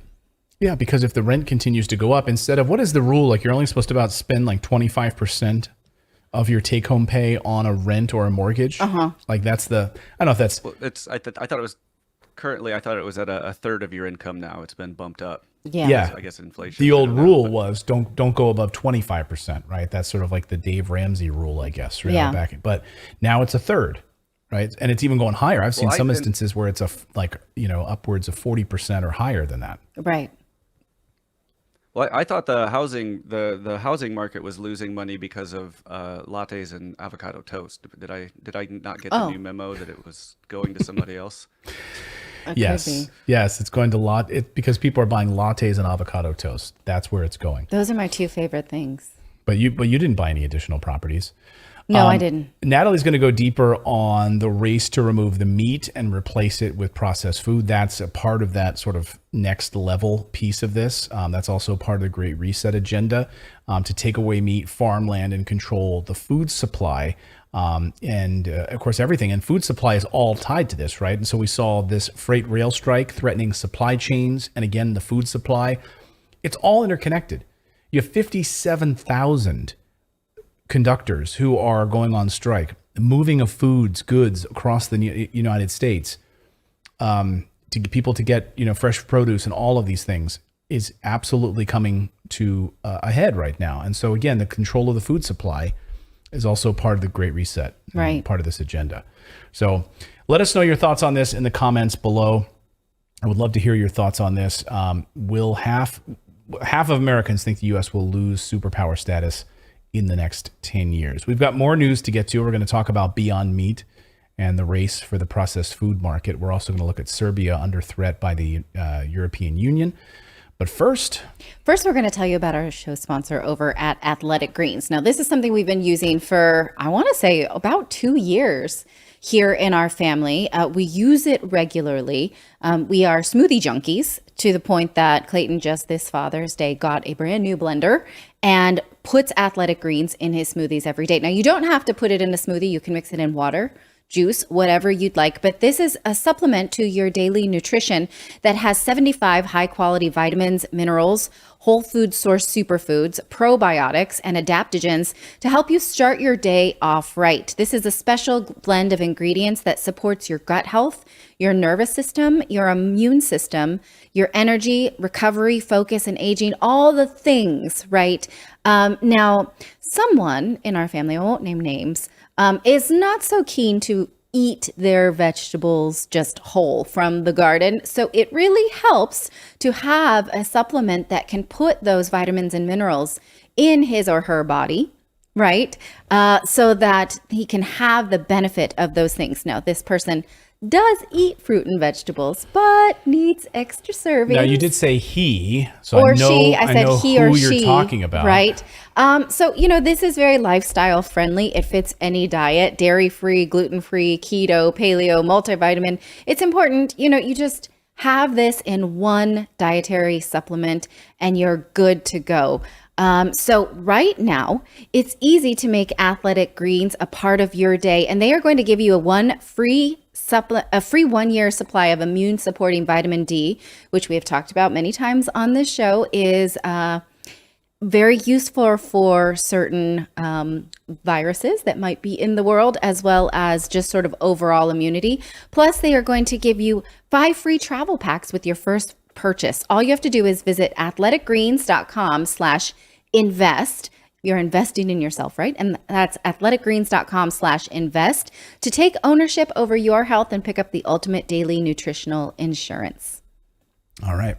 Yeah, because if the rent continues to go up, instead of, what is the rule? Like, you're only supposed to spend 25% of your take-home pay on a rent or a mortgage. Like, that's the, I don't know if that's. Well, I thought it was currently, I thought it was at a third of your income now. It's been bumped up. Yeah. I guess inflation. The old rule was don't go above 25%, right? That's sort of like the Dave Ramsey rule, I guess. Right? Yeah. But now it's a third. Right. And it's even going higher. I've seen some instances where it's upwards of 40% or higher than that. Right. Well, I thought the housing market was losing money because of lattes and avocado toast. Did I not get the new memo that it was going to somebody else? Yes, it's going to because people are buying lattes and avocado toast. That's where it's going. Those are my two favorite things. But you didn't buy any additional properties. No, I didn't. Natalie's going to go deeper on the race to remove the meat and replace it with processed food. That's a part of that sort of next level piece of this. That's also part of the Great Reset agenda, to take away meat, farmland, and control the food supply. And of course, everything. And food supply is all tied to this, right? And so we saw this freight rail strike threatening supply chains. And again, the food supply, it's all interconnected. You have 57,000 conductors who are going on strike, moving of goods across the United States, to get people to get fresh produce and all of these things is absolutely coming to a head right now. And so again, the control of the food supply is also part of the Great Reset, right? Part of this agenda. So let us know your thoughts on this in the comments below. I would love to hear your thoughts on this. Will half of Americans think the U.S. will lose superpower status in the next 10 years? We've got more news to get to. We're going to talk about Beyond Meat and the race for the processed food market. We're also going to look at Serbia under threat by the European Union. But first, we're going to tell you about our show sponsor over at Athletic Greens. Now, this is something we've been using for, I want to say, about 2 years here in our family. We use it regularly. We are smoothie junkies to the point that Clayton just this Father's Day got a brand new blender and puts Athletic Greens in his smoothies every day. Now, you don't have to put it in a smoothie. You can mix it in water, juice, whatever you'd like. But this is a supplement to your daily nutrition that has 75 high quality vitamins, minerals, whole food source superfoods, probiotics, and adaptogens to help you start your day off right. This is a special blend of ingredients that supports your gut health, your nervous system, your immune system, your energy, recovery, focus, and aging, all the things, right? Now, someone in our family, I won't name names, is not so keen to eat their vegetables just whole from the garden. So it really helps to have a supplement that can put those vitamins and minerals in his or her body, right? So that he can have the benefit of those things. Now, this person does eat fruit and vegetables, but needs extra servings. Now, you did say he, so or I know, she. I said he or who she, you're talking about. Right? So, this is very lifestyle friendly. It fits any diet, dairy-free, gluten-free, keto, paleo, multivitamin. It's important, you just have this in one dietary supplement and you're good to go. So right now, it's easy to make Athletic Greens a part of your day, and they are going to give you a free 1-year supply of immune supporting vitamin D, which we have talked about many times on this show, is very useful for certain viruses that might be in the world, as well as just sort of overall immunity. Plus, they are going to give you 5 free travel packs with your first purchase. All you have to do is visit athleticgreens.com/invest. You're investing in yourself, right? And that's athleticgreens.com/invest to take ownership over your health and pick up the ultimate daily nutritional insurance. All right.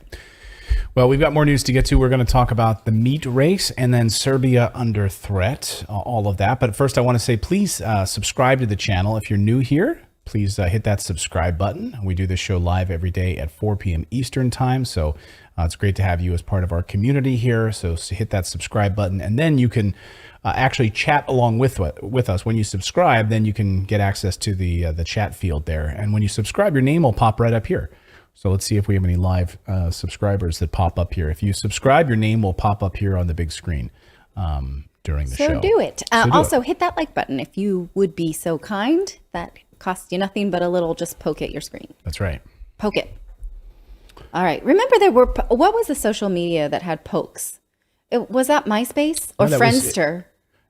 Well, we've got more news to get to. We're going to talk about the meat race and then Serbia under threat, all of that. But first, I want to say, please subscribe to the channel. If you're new here, please hit that subscribe button. We do this show live every day at 4 p.m. Eastern time. So it's great to have you as part of our community here. So hit that subscribe button, and then you can actually chat along with us. When you subscribe, then you can get access to the chat field there. And when you subscribe, your name will pop right up here. So let's see if we have any live subscribers that pop up here. If you subscribe, your name will pop up here on the big screen during the show. So do it. Also, hit that like button if you would be so kind. That costs you nothing but a little just poke at your screen. That's right. Poke it. All right. Remember what was the social media that had pokes? Was that MySpace or Friendster?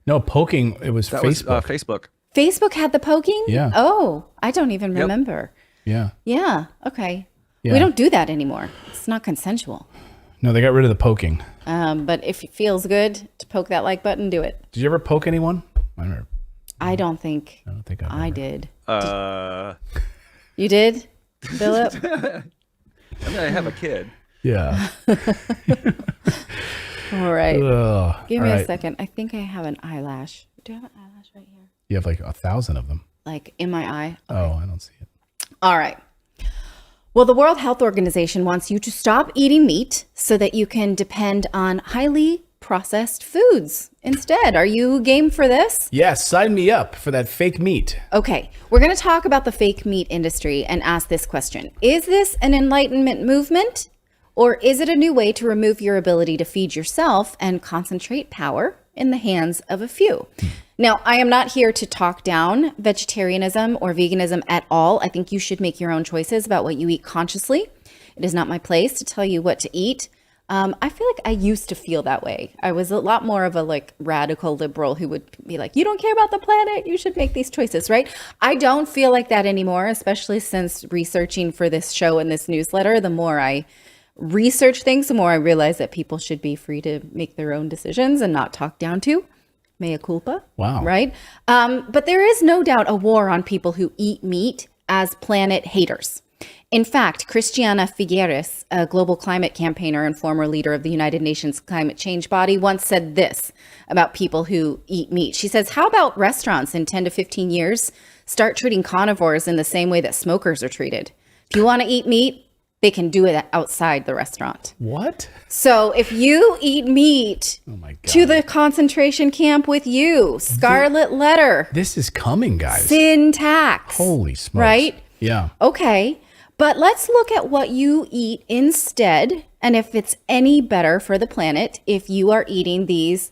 No, poking. It was Facebook. Facebook. Facebook had the poking? Yeah. Oh, I don't even remember. Yeah. Yeah. Okay. Yeah. We don't do that anymore. It's not consensual. No, they got rid of the poking. But if it feels good to poke that like button, do it. Did you ever poke anyone? I don't think I did. You did, Philip? I mean, I have a kid. Yeah. All right. Ugh. Give All me a right. second. I think I have an eyelash. Do I have an eyelash right here? You have like 1,000 of them. Like in my eye? Oh, I don't see it. All right. Well, the World Health Organization wants you to stop eating meat so that you can depend on highly processed foods instead. Are you game for this? Yes, sign me up for that fake meat. Okay, we're going to talk about the fake meat industry and ask this question. Is this an enlightenment movement, or is it a new way to remove your ability to feed yourself and concentrate power in the hands of a few? Now, I am not here to talk down vegetarianism or veganism at all. I think you should make your own choices about what you eat consciously. It is not my place to tell you what to eat. I feel like I used to feel that way. I was a lot more of a like radical liberal who would be like, you don't care about the planet, you should make these choices, right? I don't feel like that anymore, especially since researching for this show and this newsletter. The more I research things, the more I realize that people should be free to make their own decisions and not talked down to. Mea culpa. Wow. Right? But there is no doubt a war on people who eat meat as planet haters. In fact, Christiana Figueres, a global climate campaigner and former leader of the United Nations climate change body, once said this about people who eat meat. She says, how about restaurants in 10 to 15 years start treating carnivores in the same way that smokers are treated? If you want to eat meat, they can do it outside the restaurant. What? So if you eat meat Oh my God. to the concentration camp with you, scarlet letter, This is coming, guys. sin tax. Holy smokes. Right? Yeah. Okay. But let's look at what you eat instead and if it's any better for the planet if you are eating these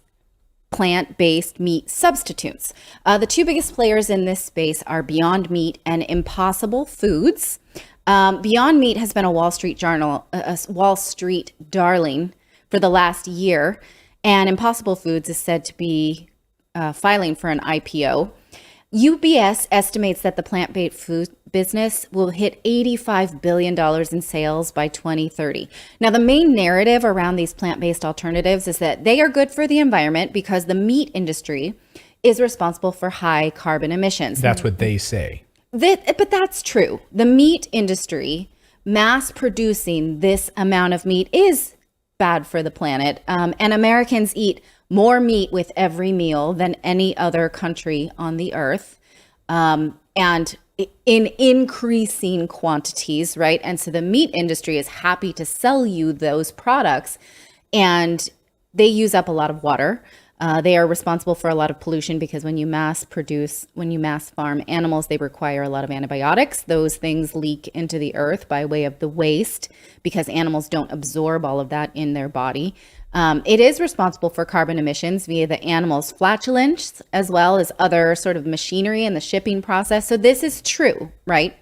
plant-based meat substitutes. The two biggest players in this space are Beyond Meat and Impossible Foods. Beyond Meat has been a Wall Street darling for the last year, and Impossible Foods is said to be filing for an IPO. UBS estimates that the plant-based food business will hit $85 billion in sales by 2030. Now, the main narrative around these plant-based alternatives is that they are good for the environment because the meat industry is responsible for high carbon emissions. That's what they say. But that's true. The meat industry, mass producing this amount of meat is bad for the planet. And Americans eat more meat with every meal than any other country on the earth. And in increasing quantities, right? And so the meat industry is happy to sell you those products, and they use up a lot of water. They are responsible for a lot of pollution because when you mass farm animals, they require a lot of antibiotics. Those things leak into the earth by way of the waste because animals don't absorb all of that in their body. It is responsible for carbon emissions via the animal's flatulence, as well as other sort of machinery in the shipping process. So this is true, right?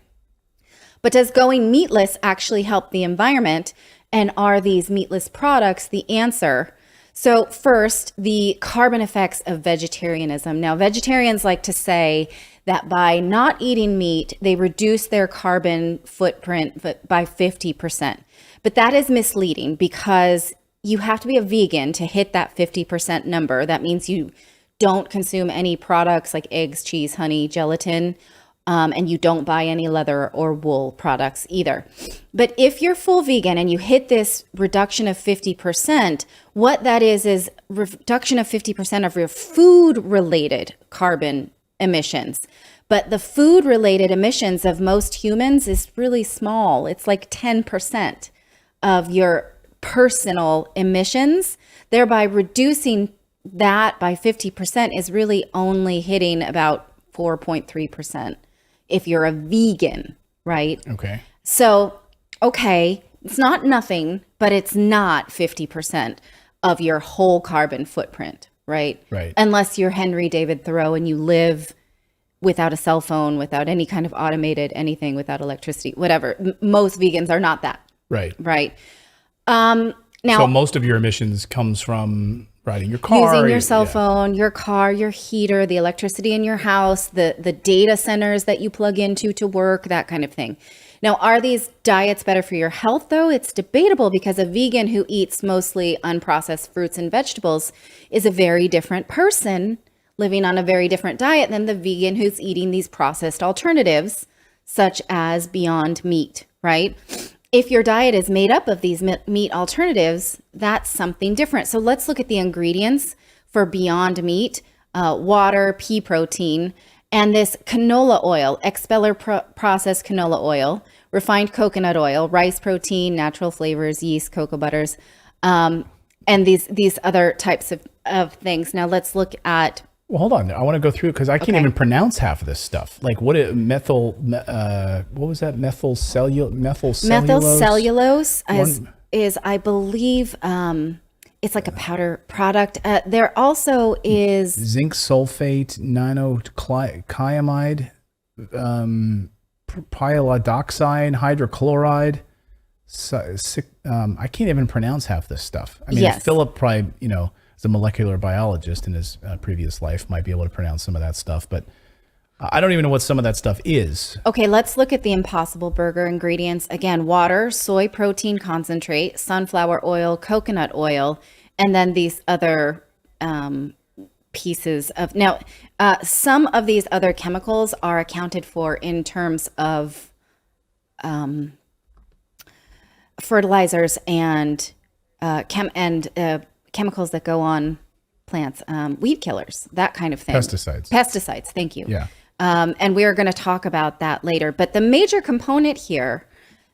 But does going meatless actually help the environment? And are these meatless products the answer? So first, the carbon effects of vegetarianism. Now, vegetarians like to say that by not eating meat, they reduce their carbon footprint by 50%. But that is misleading because you have to be a vegan to hit that 50% number. That means you don't consume any products like eggs, cheese, honey, gelatin, and you don't buy any leather or wool products either. But if you're full vegan and you hit this reduction of 50%, what that is reduction of 50% of your food-related carbon emissions. But the food-related emissions of most humans is really small. It's like 10% of your personal emissions. Thereby reducing that by 50% is really only hitting about 4.3% if you're a vegan, right? Okay. So, okay, it's not nothing, but it's not 50% of your whole carbon footprint, right? Right. Unless you're Henry David Thoreau and you live without a cell phone, without any kind of automated anything, without electricity, whatever. Most vegans are not that. Right. Right. Now, so most of your emissions comes from riding your car, using your cell phone, your car, your heater, the electricity in your house, the data centers that you plug into to work, that kind of thing. Now, are these diets better for your health, though? It's debatable because a vegan who eats mostly unprocessed fruits and vegetables is a very different person living on a very different diet than the vegan who's eating these processed alternatives, such as Beyond Meat, right? if your diet is made up of these meat alternatives, that's something different. So let's look at the ingredients for Beyond Meat, water, pea protein, and this canola oil, expeller processed canola oil, refined coconut oil, rice protein, natural flavors, yeast, cocoa butters, and these other types of things. Now let's look at. Well, hold on. I want to go through because I can't even pronounce half of this stuff. Like what was that? Methylcellulose is I believe, it's like a powder product. There also is zinc sulfate, nanochiamide, pyridoxine, hydrochloride. I can't even pronounce half this stuff. I mean, yes. Philip probably, as a molecular biologist in his previous life, might be able to pronounce some of that stuff, but I don't even know what some of that stuff is. Okay, let's look at the Impossible Burger ingredients. Again, water, soy protein concentrate, sunflower oil, coconut oil, and then these other pieces of... Now, some of these other chemicals are accounted for in terms of fertilizers and chemicals that go on plants, weed killers, that kind of thing. Pesticides, thank you. Yeah. And we are going to talk about that later. But the major component here,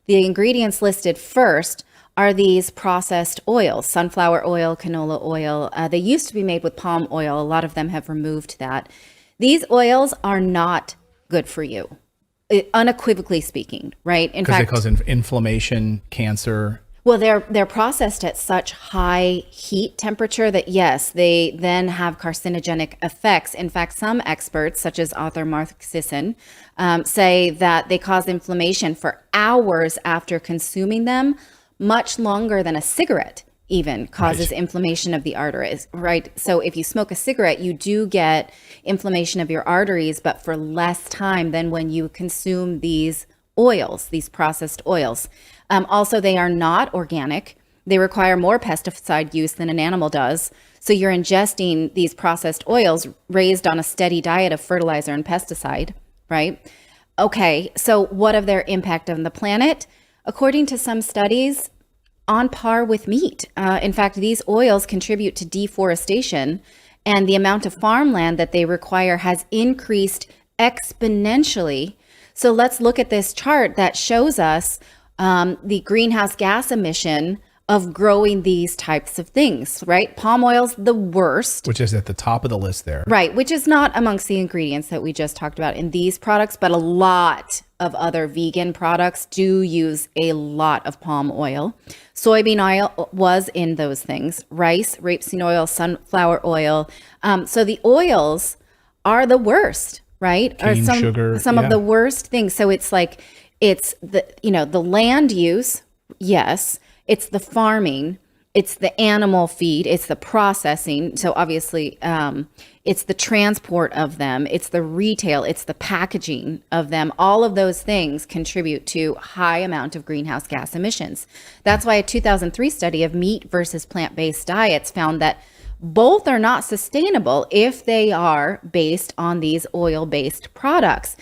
the ingredients listed first, are these processed oils, sunflower oil, canola oil. They used to be made with palm oil. A lot of them have removed that. These oils are not good for you, unequivocally speaking, right? In fact, because they cause inflammation, cancer. Well, they're processed at such high heat temperature that, yes, they then have carcinogenic effects. In fact, some experts, such as author Mark Sisson, say that they cause inflammation for hours after consuming them, much longer than a cigarette even causes inflammation of the arteries, right? So if you smoke a cigarette, you do get inflammation of your arteries, but for less time than when you consume these oils, these processed oils. Also, they are not organic. They require more pesticide use than an animal does. So you're ingesting these processed oils raised on a steady diet of fertilizer and pesticide, right? Okay, so what of their impact on the planet? According to some studies, on par with meat. In fact, these oils contribute to deforestation, and the amount of farmland that they require has increased exponentially. So let's look at this chart that shows us the greenhouse gas emission of growing these types of things, right? Palm oil's the worst. Which is at the top of the list there. Right, which is not amongst the ingredients that we just talked about in these products, but a lot of other vegan products do use a lot of palm oil. Soybean oil was in those things. Rice, rapeseed oil, sunflower oil. So the oils are the worst, right? Cane sugar, some of the worst things. So it's like, it's the land use, yes. It's the farming, it's the animal feed, it's the processing. So obviously, it's the transport of them, it's the retail, it's the packaging of them. All of those things contribute to high amount of greenhouse gas emissions. That's why a 2003 study of meat versus plant-based diets found that both are not sustainable if they are based on these oil-based products.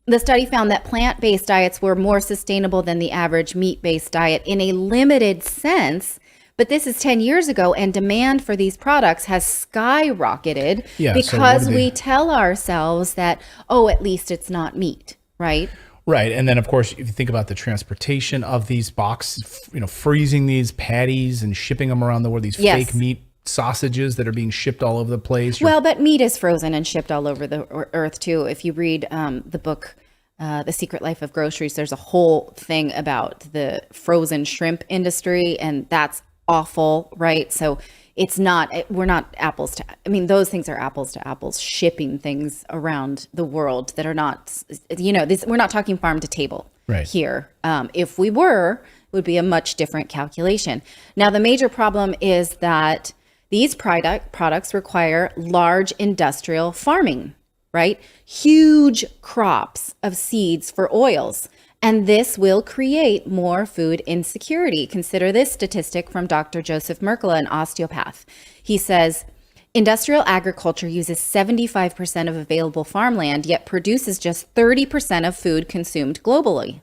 The study found that plant-based diets were more sustainable than the average meat-based diet in a limited sense, but this is 10 years ago, and demand for these products has skyrocketed because we tell ourselves that, oh, at least it's not meat, right? Right. And then, of course, if you think about the transportation of these boxes, freezing these patties and shipping them around the world, these fake meat sausages that are being shipped all over the place. Well, but meat is frozen and shipped all over the earth too. If you read the book, The Secret Life of Groceries, there's a whole thing about the frozen shrimp industry, and that's awful, right? So we're not apples to, those things are apples to apples, shipping things around the world that are not, we're not talking farm to table here. If we were, it would be a much different calculation. Now, the major problem is that these products require large industrial farming, right? Huge crops of seeds for oils. And this will create more food insecurity. Consider this statistic from Dr. Joseph Merkle, an osteopath. He says, industrial agriculture uses 75% of available farmland, yet produces just 30% of food consumed globally.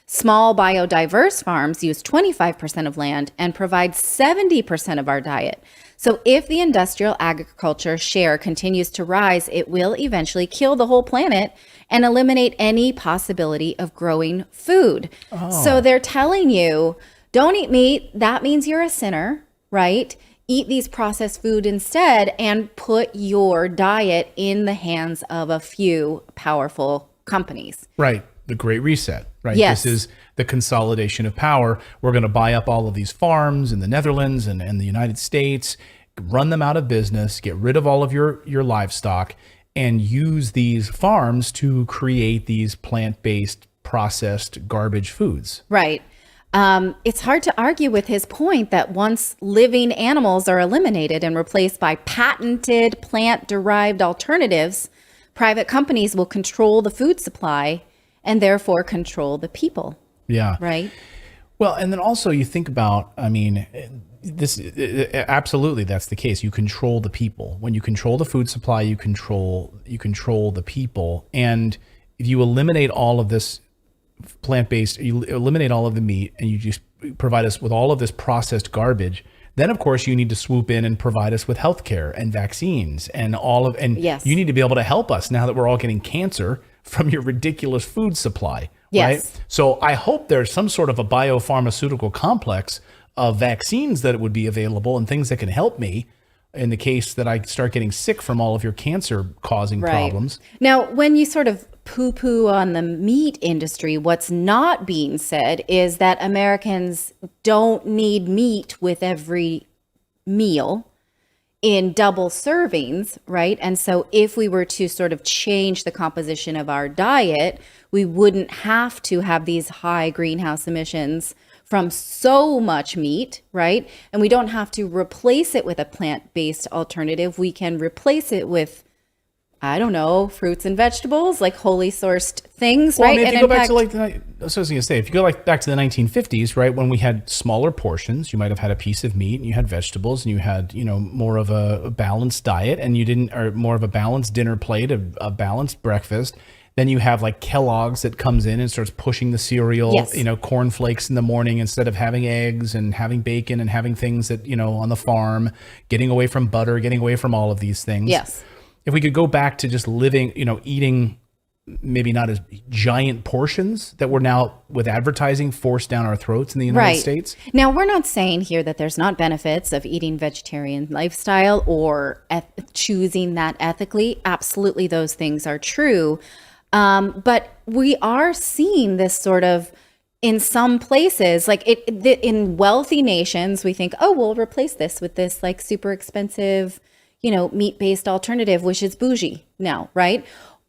Small biodiverse farms use 25% of land and provide 70% of our diet. So if the industrial agriculture share continues to rise, it will eventually kill the whole planet and eliminate any possibility of growing food. So they're telling you, don't eat meat. That means you're a sinner, right? Eat these processed food instead and put your diet in the hands of a few powerful companies. Right. The Great Reset, right? Yes. This is the consolidation of power. We're going to buy up all of these farms in the Netherlands and the United States, run them out of business, get rid of all of your livestock, and use these farms to create these plant-based processed garbage foods. Right. It's hard to argue with his point that once living animals are eliminated and replaced by patented plant-derived alternatives, private companies will control the food supply and therefore control the people. Yeah. Right. Well, and then also you think about, I mean, this absolutely that's the case. You control the people. When you control the food supply, you control the people. And if you eliminate all of this plant-based, you eliminate all of the meat, and you just provide us with all of this processed garbage, then of course you need to swoop in and provide us with healthcare and vaccines and Yes. you need to be able to help us now that we're all getting cancer from your ridiculous food supply. Yes. Right? So I hope there's some sort of a biopharmaceutical complex of vaccines that would be available and things that can help me in the case that I start getting sick from all of your cancer causing problems. Now, when you sort of poo-poo on the meat industry, what's not being said is that Americans don't need meat with every meal in double servings, right? And so if we were to sort of change the composition of our diet, we wouldn't have to have these high greenhouse emissions from so much meat, right? And we don't have to replace it with a plant-based alternative. We can replace it with, I don't know, fruits and vegetables, like wholly sourced things, Well, right? I mean, if And you go in back to fact- like, that's what I was going to say, if you go like back to the 1950s, right, when we had smaller portions, you might have had a piece of meat and you had vegetables and you had, more of a balanced diet and you didn't, or more of a balanced dinner plate, a balanced breakfast. Then you have like Kellogg's that comes in and starts pushing the cereal, Yes. cornflakes in the morning instead of having eggs and having bacon and having things that, on the farm, getting away from butter, getting away from all of these things. Yes. If we could go back to just living, eating maybe not as giant portions that we're now with advertising forced down our throats in the United States. Now, we're not saying here that there's not benefits of eating vegetarian lifestyle or choosing that ethically. Absolutely, those things are true. But we are seeing this sort of in some places, like in wealthy nations, we think, oh, we'll replace this with this like super expensive, meat-based alternative, which is bougie now, right?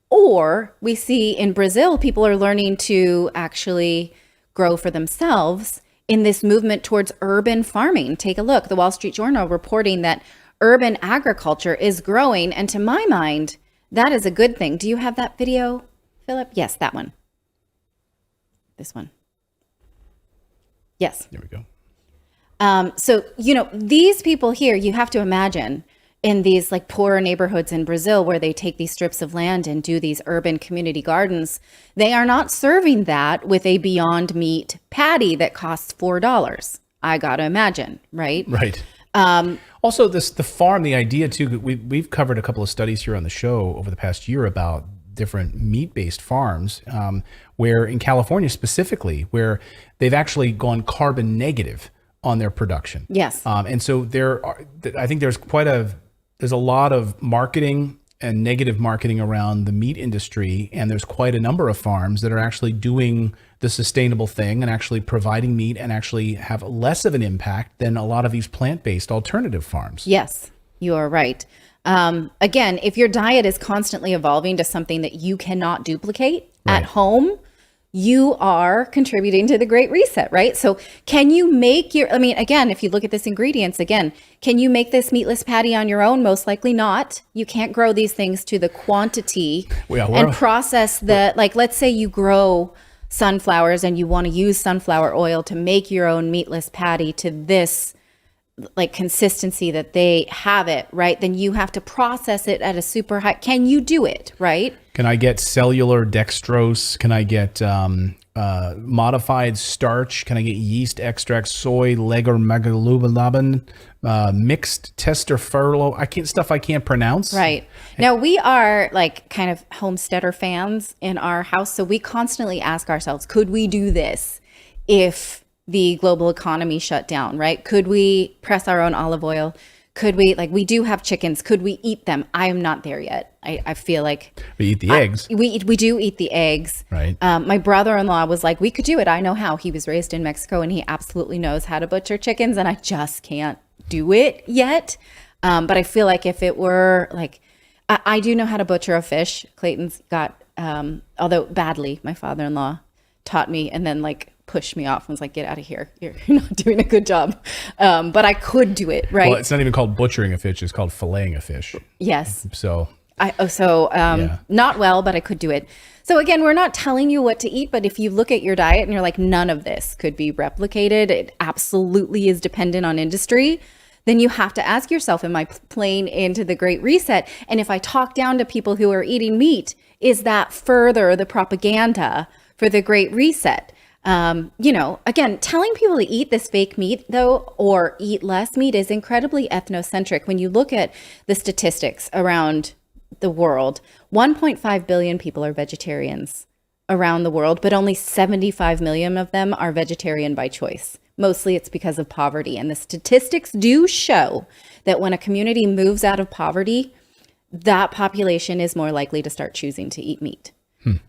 Or we see in Brazil, people are learning to actually grow for themselves in this movement towards urban farming. Take a look. The Wall Street Journal reporting that urban agriculture is growing. And to my mind, that is a good thing. Do you have that video, Philip? Yes, that one. This one. Yes. There we go. So, these people here, you have to imagine in these like poorer neighborhoods in Brazil where they take these strips of land and do these urban community gardens, they are not serving that with a Beyond Meat patty that costs $4. I got to imagine, right? Right. Also, the farm, the idea too, we've covered a couple of studies here on the show over the past year about different meat-based farms, where in California specifically, where they've actually gone carbon negative on their production. Yes. And so I think there's a lot of marketing and negative marketing around the meat industry. And there's quite a number of farms that are actually doing the sustainable thing and actually providing meat and actually have less of an impact than a lot of these plant-based alternative farms. Yes, you are right. Again, if your diet is constantly evolving to something that you cannot duplicate at home, you are contributing to the Great Reset, right? So can you make again, if you look at this ingredients, again, can you make this meatless patty on your own? Most likely not. You can't grow these things to the quantity and process let's say you grow sunflowers and you want to use sunflower oil to make your own meatless patty to this like consistency that they have it, right? Then you have to process it at a super high. Can you do it, right? Can I get cellular dextrose? Can I get modified starch. Can I get yeast extract, soy, megalobin, mixed testosterone? I can't pronounce. Right. Now we are like kind of homesteader fans in our house. So we constantly ask ourselves, could we do this if the global economy shut down, right? Could we press our own olive oil? Could we, like, we do have chickens. Could we eat them? I am not there yet. I feel like we eat the eggs. We do eat the eggs. Right. My brother-in-law was like, we could do it. I know how. He was raised in Mexico and he absolutely knows how to butcher chickens, and I just can't do it yet. But I feel like if it were like, I do know how to butcher a fish. Clayton's got, although badly, my father-in-law taught me and then like pushed me off and was like, get out of here. You're not doing a good job. But I could do it, right? Well, it's not even called butchering a fish. It's called filleting a fish. Yes. So. Not well, but I could do it. So again, we're not telling you what to eat, but if you look at your diet and you're like, none of this could be replicated, it absolutely is dependent on industry, then you have to ask yourself, am I playing into the Great Reset? And if I talk down to people who are eating meat, is that further the propaganda for the Great Reset? Again, telling people to eat this fake meat, though, or eat less meat is incredibly ethnocentric. When you look at the statistics around the world, 1.5 billion people are vegetarians around the world, but only 75 million of them are vegetarian by choice. Mostly it's because of poverty. And the statistics do show that when a community moves out of poverty, that population is more likely to start choosing to eat meat.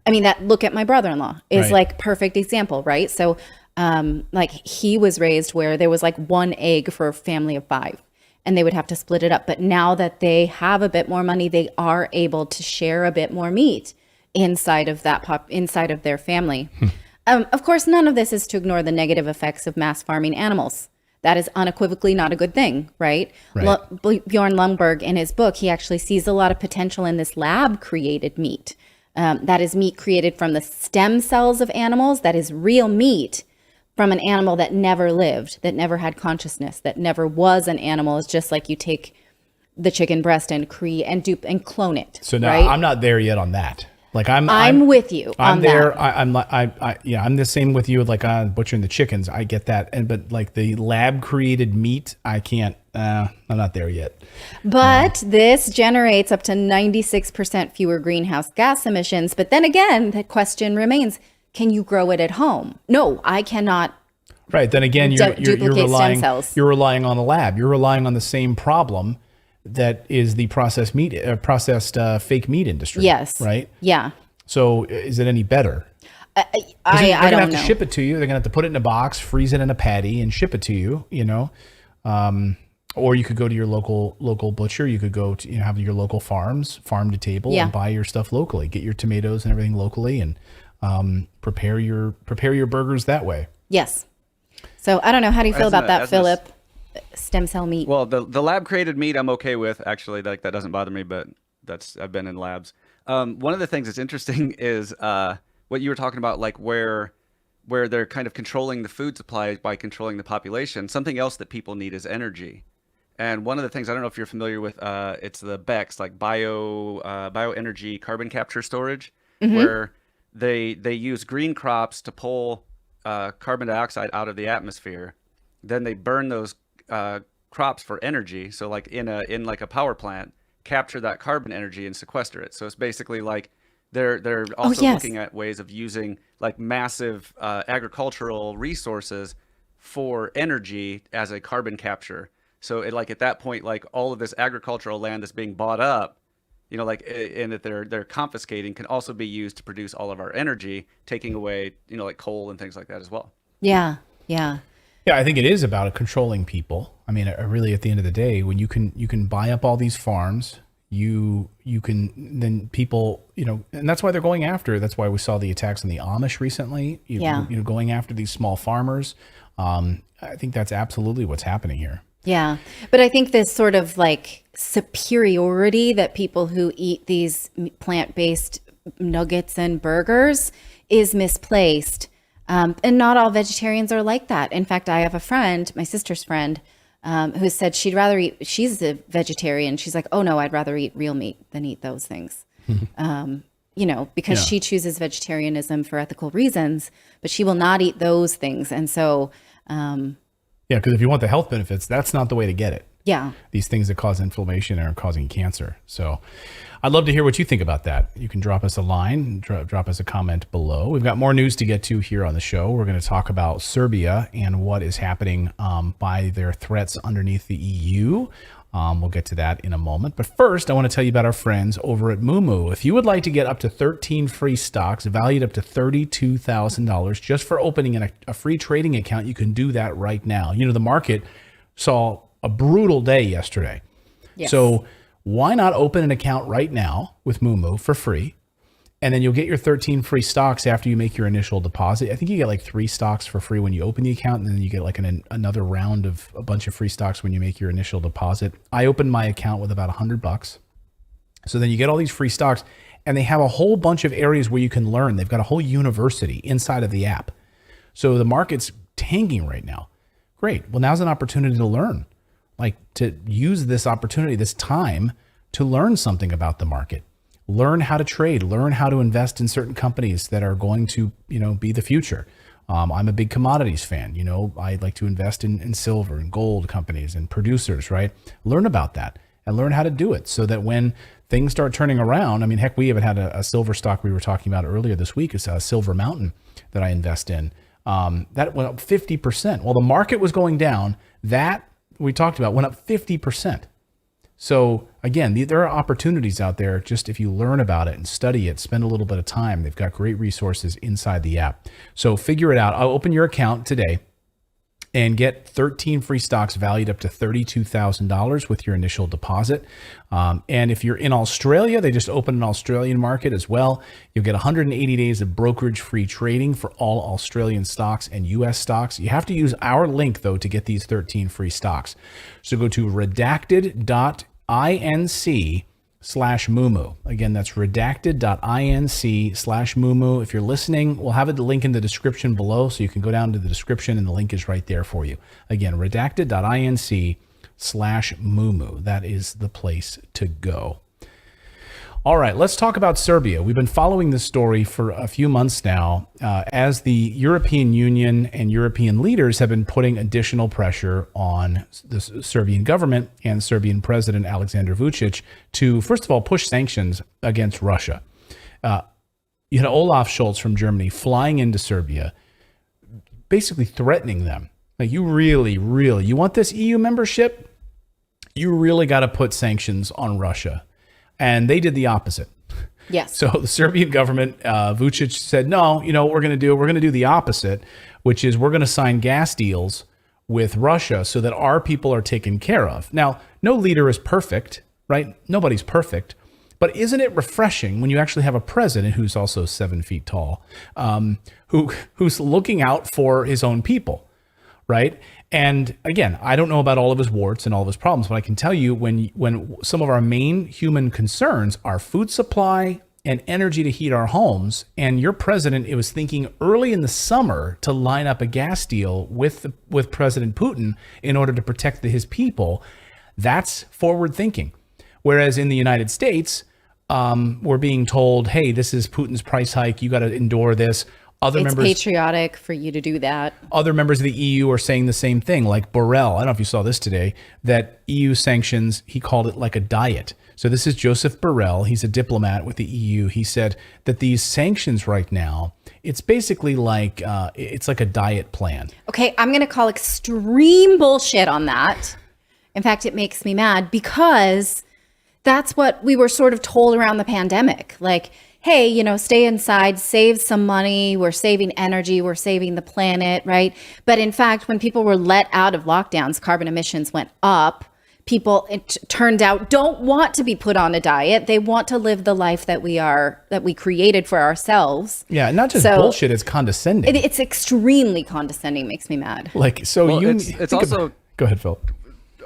I mean, look at my brother-in-law is Right. like perfect example, right? So like he was raised where there was like one egg for a family of 5 and they would have to split it up. But now that they have a bit more money, they are able to share a bit more meat inside of inside of their family. Of course, none of this is to ignore the negative effects of mass farming animals. That is unequivocally not a good thing, right? Bjorn Lundberg, in his book, he actually sees a lot of potential in this lab-created meat. That is meat created from the stem cells of animals. That is real meat from an animal that never lived, that never had consciousness, that never was an animal. It's just like you take the chicken breast and clone it. So now right? I'm not there yet on that. Like I'm with you. I'm on there. That. I'm the same with you with like butchering the chickens. I get that, but like the lab created meat, I can't. I'm not there yet. But this generates up to 96% fewer greenhouse gas emissions. But then again, the question remains: can you grow it at home? No, I cannot. Right. Then again, you're stem cells. You're relying on the lab. You're relying on the same problem that is the processed fake meat industry. Yes. Right. Yeah. So is it any better? I They're don't gonna have know. to ship it to you. They're gonna have to put it in a box, freeze it in a patty, and ship it to you. Or you could go to your local butcher. You could go to have your local farm to table, and buy your stuff locally. Get your tomatoes and everything locally, and prepare your burgers that way. Yes. So I don't know. How do you feel about that, Philip? Stem cell meat. Well, the lab created meat I'm okay with, actually. Like, that doesn't bother me, but I've been in labs. One of the things that's interesting is what you were talking about, like where they're kind of controlling the food supply by controlling the population. Something else that people need is energy. And one of the things, I don't know if you're familiar with, it's the BECS, like bioenergy carbon capture storage, where they use green crops to pull carbon dioxide out of the atmosphere. Then they burn those crops for energy. So like in like a power plant, capture that carbon energy and sequester it. So it's basically like they're also looking at ways of using like massive agricultural resources for energy as a carbon capture. So at that point, like all of this agricultural land that's being bought up, and that they're confiscating, can also be used to produce all of our energy, taking away, like coal and things like that as well. Yeah. Yeah. Yeah, I think it is about controlling people. I mean, really, at the end of the day, when you can buy up all these farms, you can then people, and that's why they're going after. That's why we saw the attacks on the Amish recently. Going after these small farmers. I think that's absolutely what's happening here. Yeah. But I think this sort of like superiority that people who eat these plant-based nuggets and burgers is misplaced. And not all vegetarians are like that. In fact, I have a friend, my sister's friend, who said she's a vegetarian. She's like, oh no, I'd rather eat real meat than eat those things. because she chooses vegetarianism for ethical reasons, but she will not eat those things. And so, because if you want the health benefits, that's not the way to get it. Yeah. These things that cause inflammation are causing cancer. So I'd love to hear what you think about that. You can drop us a line, drop us a comment below. We've got more news to get to here on the show. We're going to talk about Serbia and what is happening by their threats underneath the EU. We'll get to that in a moment. But first, I want to tell you about our friends over at Moomoo. If you would like to get up to 13 free stocks valued up to $32,000 just for opening a free trading account, you can do that right now. The market saw a brutal day yesterday. Yes. So why not open an account right now with Moomoo for free? And then you'll get your 13 free stocks after you make your initial deposit. I think you get like 3 stocks for free when you open the account, and then you get like another round of a bunch of free stocks when you make your initial deposit. I opened my account with about $100. So then you get all these free stocks, and they have a whole bunch of areas where you can learn. They've got a whole university inside of the app. So the market's tanking right now. Great. Well, now's an opportunity to learn, like to use this opportunity, this time to learn something about the market. Learn how to trade, learn how to invest in certain companies that are going to, be the future. I'm a big commodities fan. I like to invest in silver and gold companies and producers, right? Learn about that and learn how to do it so that when things start turning around, heck, we even had a silver stock we were talking about earlier this week. It's a Silver Mountain that I invest in. That went up 50%. While the market was going down, that we talked about went up 50%. So again, there are opportunities out there just if you learn about it and study it, spend a little bit of time. They've got great resources inside the app. So figure it out. I'll open your account today and get 13 free stocks valued up to $32,000 with your initial deposit. And if you're in Australia, they just opened an Australian market as well. You'll get 180 days of brokerage-free trading for all Australian stocks and U.S. stocks. You have to use our link, though, to get these 13 free stocks. So go to redacted.inc/Moomoo. Again, that's redacted.inc/Moomoo. If you're listening, we'll have a link in the description below, so you can go down to the description and the link is right there for you. Again, redacted.inc/Moomoo. That is the place to go. All right, let's talk about Serbia. We've been following this story for a few months now as the European Union and European leaders have been putting additional pressure on the Serbian government and Serbian President Aleksandar Vučić to, first of all, push sanctions against Russia. You had Olaf Scholz from Germany flying into Serbia, basically threatening them. Like, you really, you want this EU membership? You really got to put sanctions on Russia. And they did the opposite. Yes. So the Serbian government, Vučić said, no, what we're going to do? We're going to do the opposite, which is we're going to sign gas deals with Russia so that our people are taken care of. Now, no leader is perfect, right? Nobody's perfect. But isn't it refreshing when you actually have a president who's also 7 feet tall, who's looking out for his own people, right? And again, I don't know about all of his warts and all of his problems, but I can tell you when some of our main human concerns are food supply and energy to heat our homes, and your president, it was thinking early in the summer to line up a gas deal with President Putin in order to protect his people, that's forward thinking. Whereas in the United States, we're being told, hey, this is Putin's price hike. You got to endure this. It's patriotic for you to do that. Other members of the EU are saying the same thing, like Borrell. I don't know if you saw this today, that EU sanctions, he called it like a diet. So this is Joseph Borrell. He's a diplomat with the EU. He said that these sanctions right now, it's basically like, it's like a diet plan. Okay, I'm going to call extreme bullshit on that. In fact, it makes me mad because that's what we were sort of told around the pandemic. Like, hey, stay inside, save some money, we're saving energy, we're saving the planet, right? But in fact, when people were let out of lockdowns, carbon emissions went up. People, it turned out, don't want to be put on a diet. They want to live the life that we created for ourselves. Yeah, not just bullshit, it's condescending. It's extremely condescending, makes me mad. Like, so well, it's also... Go ahead, Phil.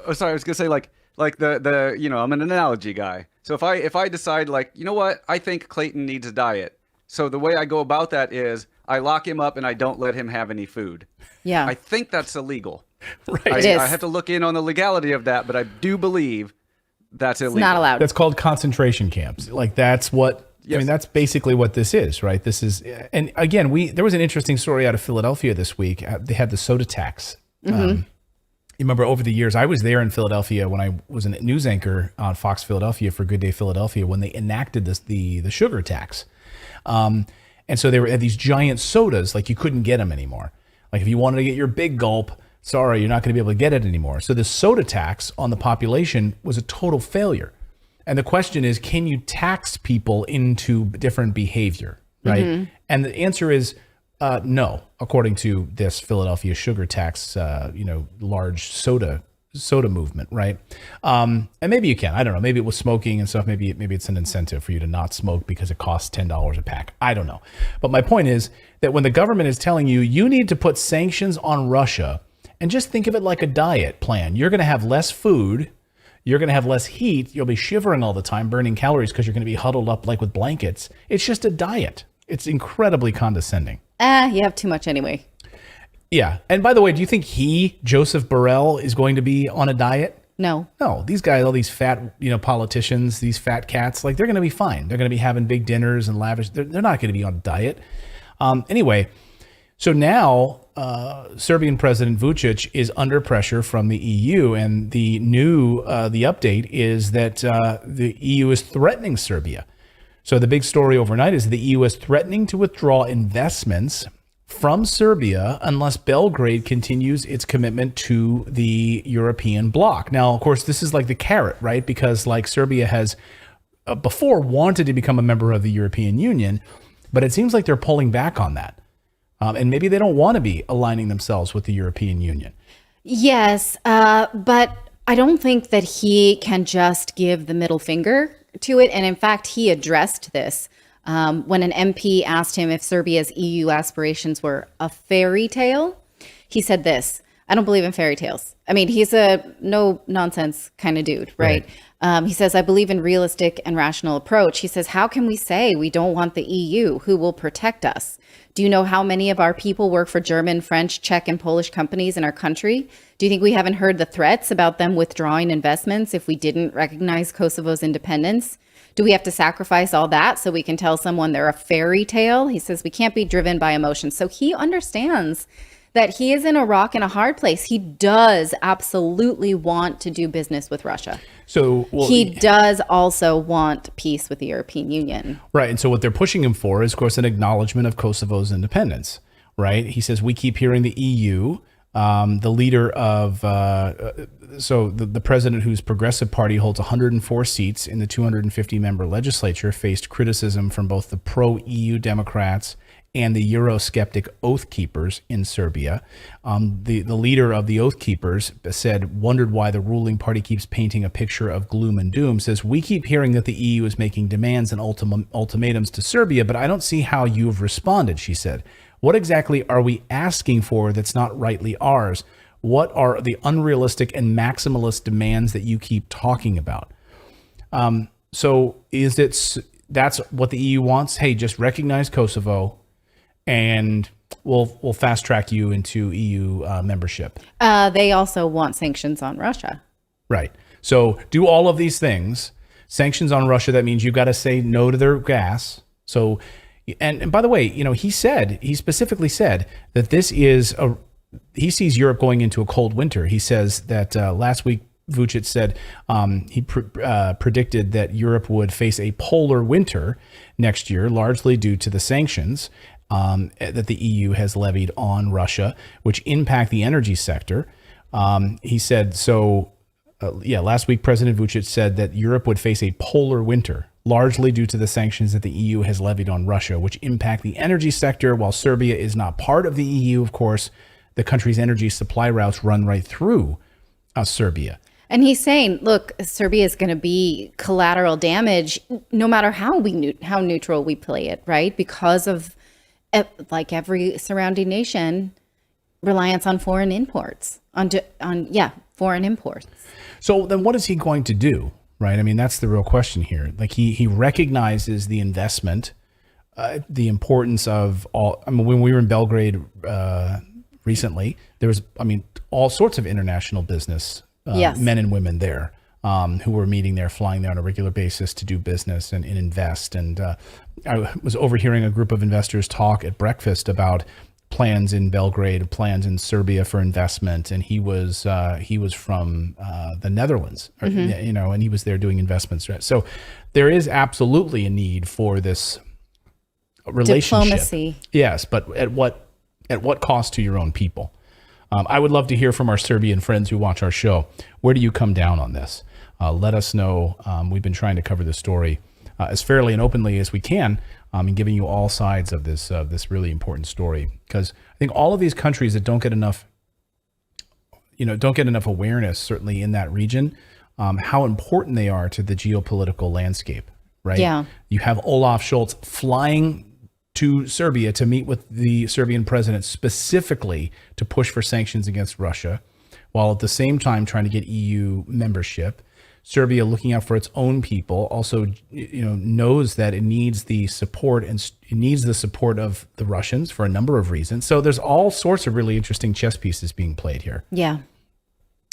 Oh, sorry, I was going to say, like the I'm an analogy guy. So if I decide, like, you know what, I think Clayton needs a diet. So the way I go about that is I lock him up and I don't let him have any food. Yeah. I think that's illegal. Right. I have to look in on the legality of that, but I do believe that's illegal. It's not allowed. That's called concentration camps. Like, that's what I mean, that's basically what this is, right? This is, and again, there was an interesting story out of Philadelphia this week. They had the soda tax. You remember over the years, I was there in Philadelphia when I was a news anchor on Fox Philadelphia for Good Day Philadelphia when they enacted the sugar tax. And so they had these giant sodas, like you couldn't get them anymore. Like if you wanted to get your big gulp, sorry, you're not going to be able to get it anymore. So the soda tax on the population was a total failure. And the question is, can you tax people into different behavior, right? And the answer is no, according to this Philadelphia sugar tax, large soda movement, right? And maybe you can. I don't know. Maybe it was smoking and stuff. Maybe it's an incentive for you to not smoke because it costs $10 a pack. I don't know. But my point is that when the government is telling you, you need to put sanctions on Russia, and just think of it like a diet plan. You're going to have less food. You're going to have less heat. You'll be shivering all the time, burning calories because you're going to be huddled up like with blankets. It's just a diet. It's incredibly condescending. You have too much anyway. Yeah. And by the way, do you think Joseph Borrell, is going to be on a diet? No. No. These guys, all these fat, politicians, these fat cats, like they're going to be fine. They're going to be having big dinners and lavish. They're not going to be on a diet. Anyway, so now Serbian President Vučić is under pressure from the EU, and the update is that the EU is threatening Serbia. So the big story overnight is the EU is threatening to withdraw investments from Serbia unless Belgrade continues its commitment to the European bloc. Now, of course, this is like the carrot, right? Because like Serbia has before wanted to become a member of the European Union, but it seems like they're pulling back on that. And maybe they don't want to be aligning themselves with the European Union. Yes, but I don't think that he can just give the middle finger to it. And in fact, he addressed this when an MP asked him if Serbia's EU aspirations were a fairy tale. He said this: I don't believe in fairy tales. I mean, he's a no nonsense kind of dude, right? He says, I believe in realistic and rational approach. He says, how can we say we don't want the EU? Who will protect us? Do you know how many of our people work for German, French, Czech, and Polish companies in our country? Do you think we haven't heard the threats about them withdrawing investments if we didn't recognize Kosovo's independence? Do we have to sacrifice all that so we can tell someone they're a fairy tale? He says we can't be driven by emotions. So he understands that he is in a rock and a hard place. He does absolutely want to do business with Russia. So he does also want peace with the European Union. Right. And so what they're pushing him for is, of course, an acknowledgement of Kosovo's independence. Right. He says we keep hearing the EU, the leader of the president whose Progressive Party holds 104 seats in the 250 member legislature faced criticism from both the pro-EU Democrats and the Eurosceptic Oath Keepers in Serbia. The leader of the Oath Keepers wondered why the ruling party keeps painting a picture of gloom and doom, says, we keep hearing that the EU is making demands and ultimatums to Serbia, but I don't see how you've responded, she said. What exactly are we asking for that's not rightly ours? What are the unrealistic and maximalist demands that you keep talking about? So that's what the EU wants? Hey, just recognize Kosovo, and we'll fast track you into EU membership. They also want sanctions on Russia. Right. So do all of these things. Sanctions on Russia, that means you've got to say no to their gas. So, and by the way, he specifically said that he sees Europe going into a cold winter. He says that last week, Vučić said he predicted that Europe would face a polar winter next year, largely due to the sanctions that the EU has levied on Russia, which impact the energy sector. He said, last week, President Vučić said that Europe would face a polar winter, largely due to the sanctions that the EU has levied on Russia, which impact the energy sector. While Serbia is not part of the EU, of course, the country's energy supply routes run right through Serbia. And he's saying, look, Serbia is going to be collateral damage no matter how neutral we play it, right? Because of, like every surrounding nation, reliance on foreign imports, foreign imports. So then what is he going to do, right? I mean, that's the real question here. Like he recognizes the investment, the importance of all. I mean, when we were in Belgrade recently, there was, all sorts of international business men and women there. who were meeting there, flying there on a regular basis to do business and invest. And I was overhearing a group of investors talk at breakfast about plans in Belgrade, plans in Serbia for investment, and he was from the Netherlands, or, you know, and he was there doing investments. So there is absolutely a need for this relationship. Diplomacy. Yes, but at what cost to your own people? I would love to hear from our Serbian friends who watch our show. Where do you come down on this? Let us know. We've been trying to cover the story as fairly and openly as we can, and giving you all sides of this really important story. Because I think all of these countries that don't get enough awareness, certainly in that region, how important they are to the geopolitical landscape. Right? Yeah. You have Olaf Scholz flying to Serbia to meet with the Serbian president specifically to push for sanctions against Russia, while at the same time trying to get EU membership. Serbia, looking out for its own people, also, you know, knows that it needs the support, and it needs the support of the Russians for a number of reasons. So there's all sorts of really interesting chess pieces being played here. Yeah.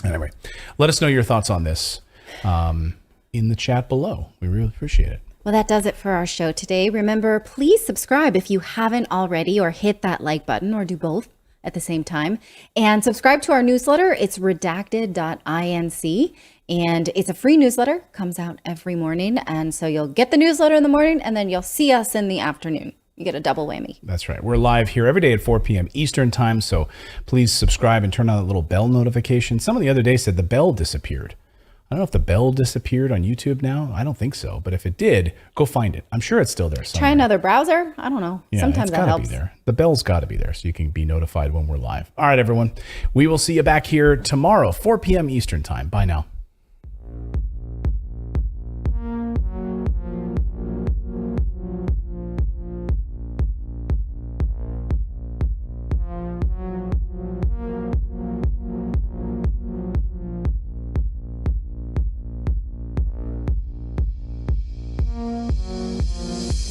Anyway, let us know your thoughts on this in the chat below. We really appreciate it. Well, that does it for our show today. Remember, please subscribe if you haven't already, or hit that like button, or do both at the same time. And subscribe to our newsletter. It's redacted.inc. And it's a free newsletter, comes out every morning. And so you'll get the newsletter in the morning, and then you'll see us in the afternoon. You get a double whammy. That's right. We're live here every day at 4 p.m. Eastern time. So please subscribe and turn on that little bell notification. Someone the other day said the bell disappeared. I don't know if the bell disappeared on YouTube now. I don't think so. But if it did, go find it. I'm sure it's still there somewhere. Try another browser. I don't know. Yeah, sometimes that helps. Be there. The bell's got to be there so you can be notified when we're live. All right, everyone. We will see you back here tomorrow, 4 p.m. Eastern time. Bye now.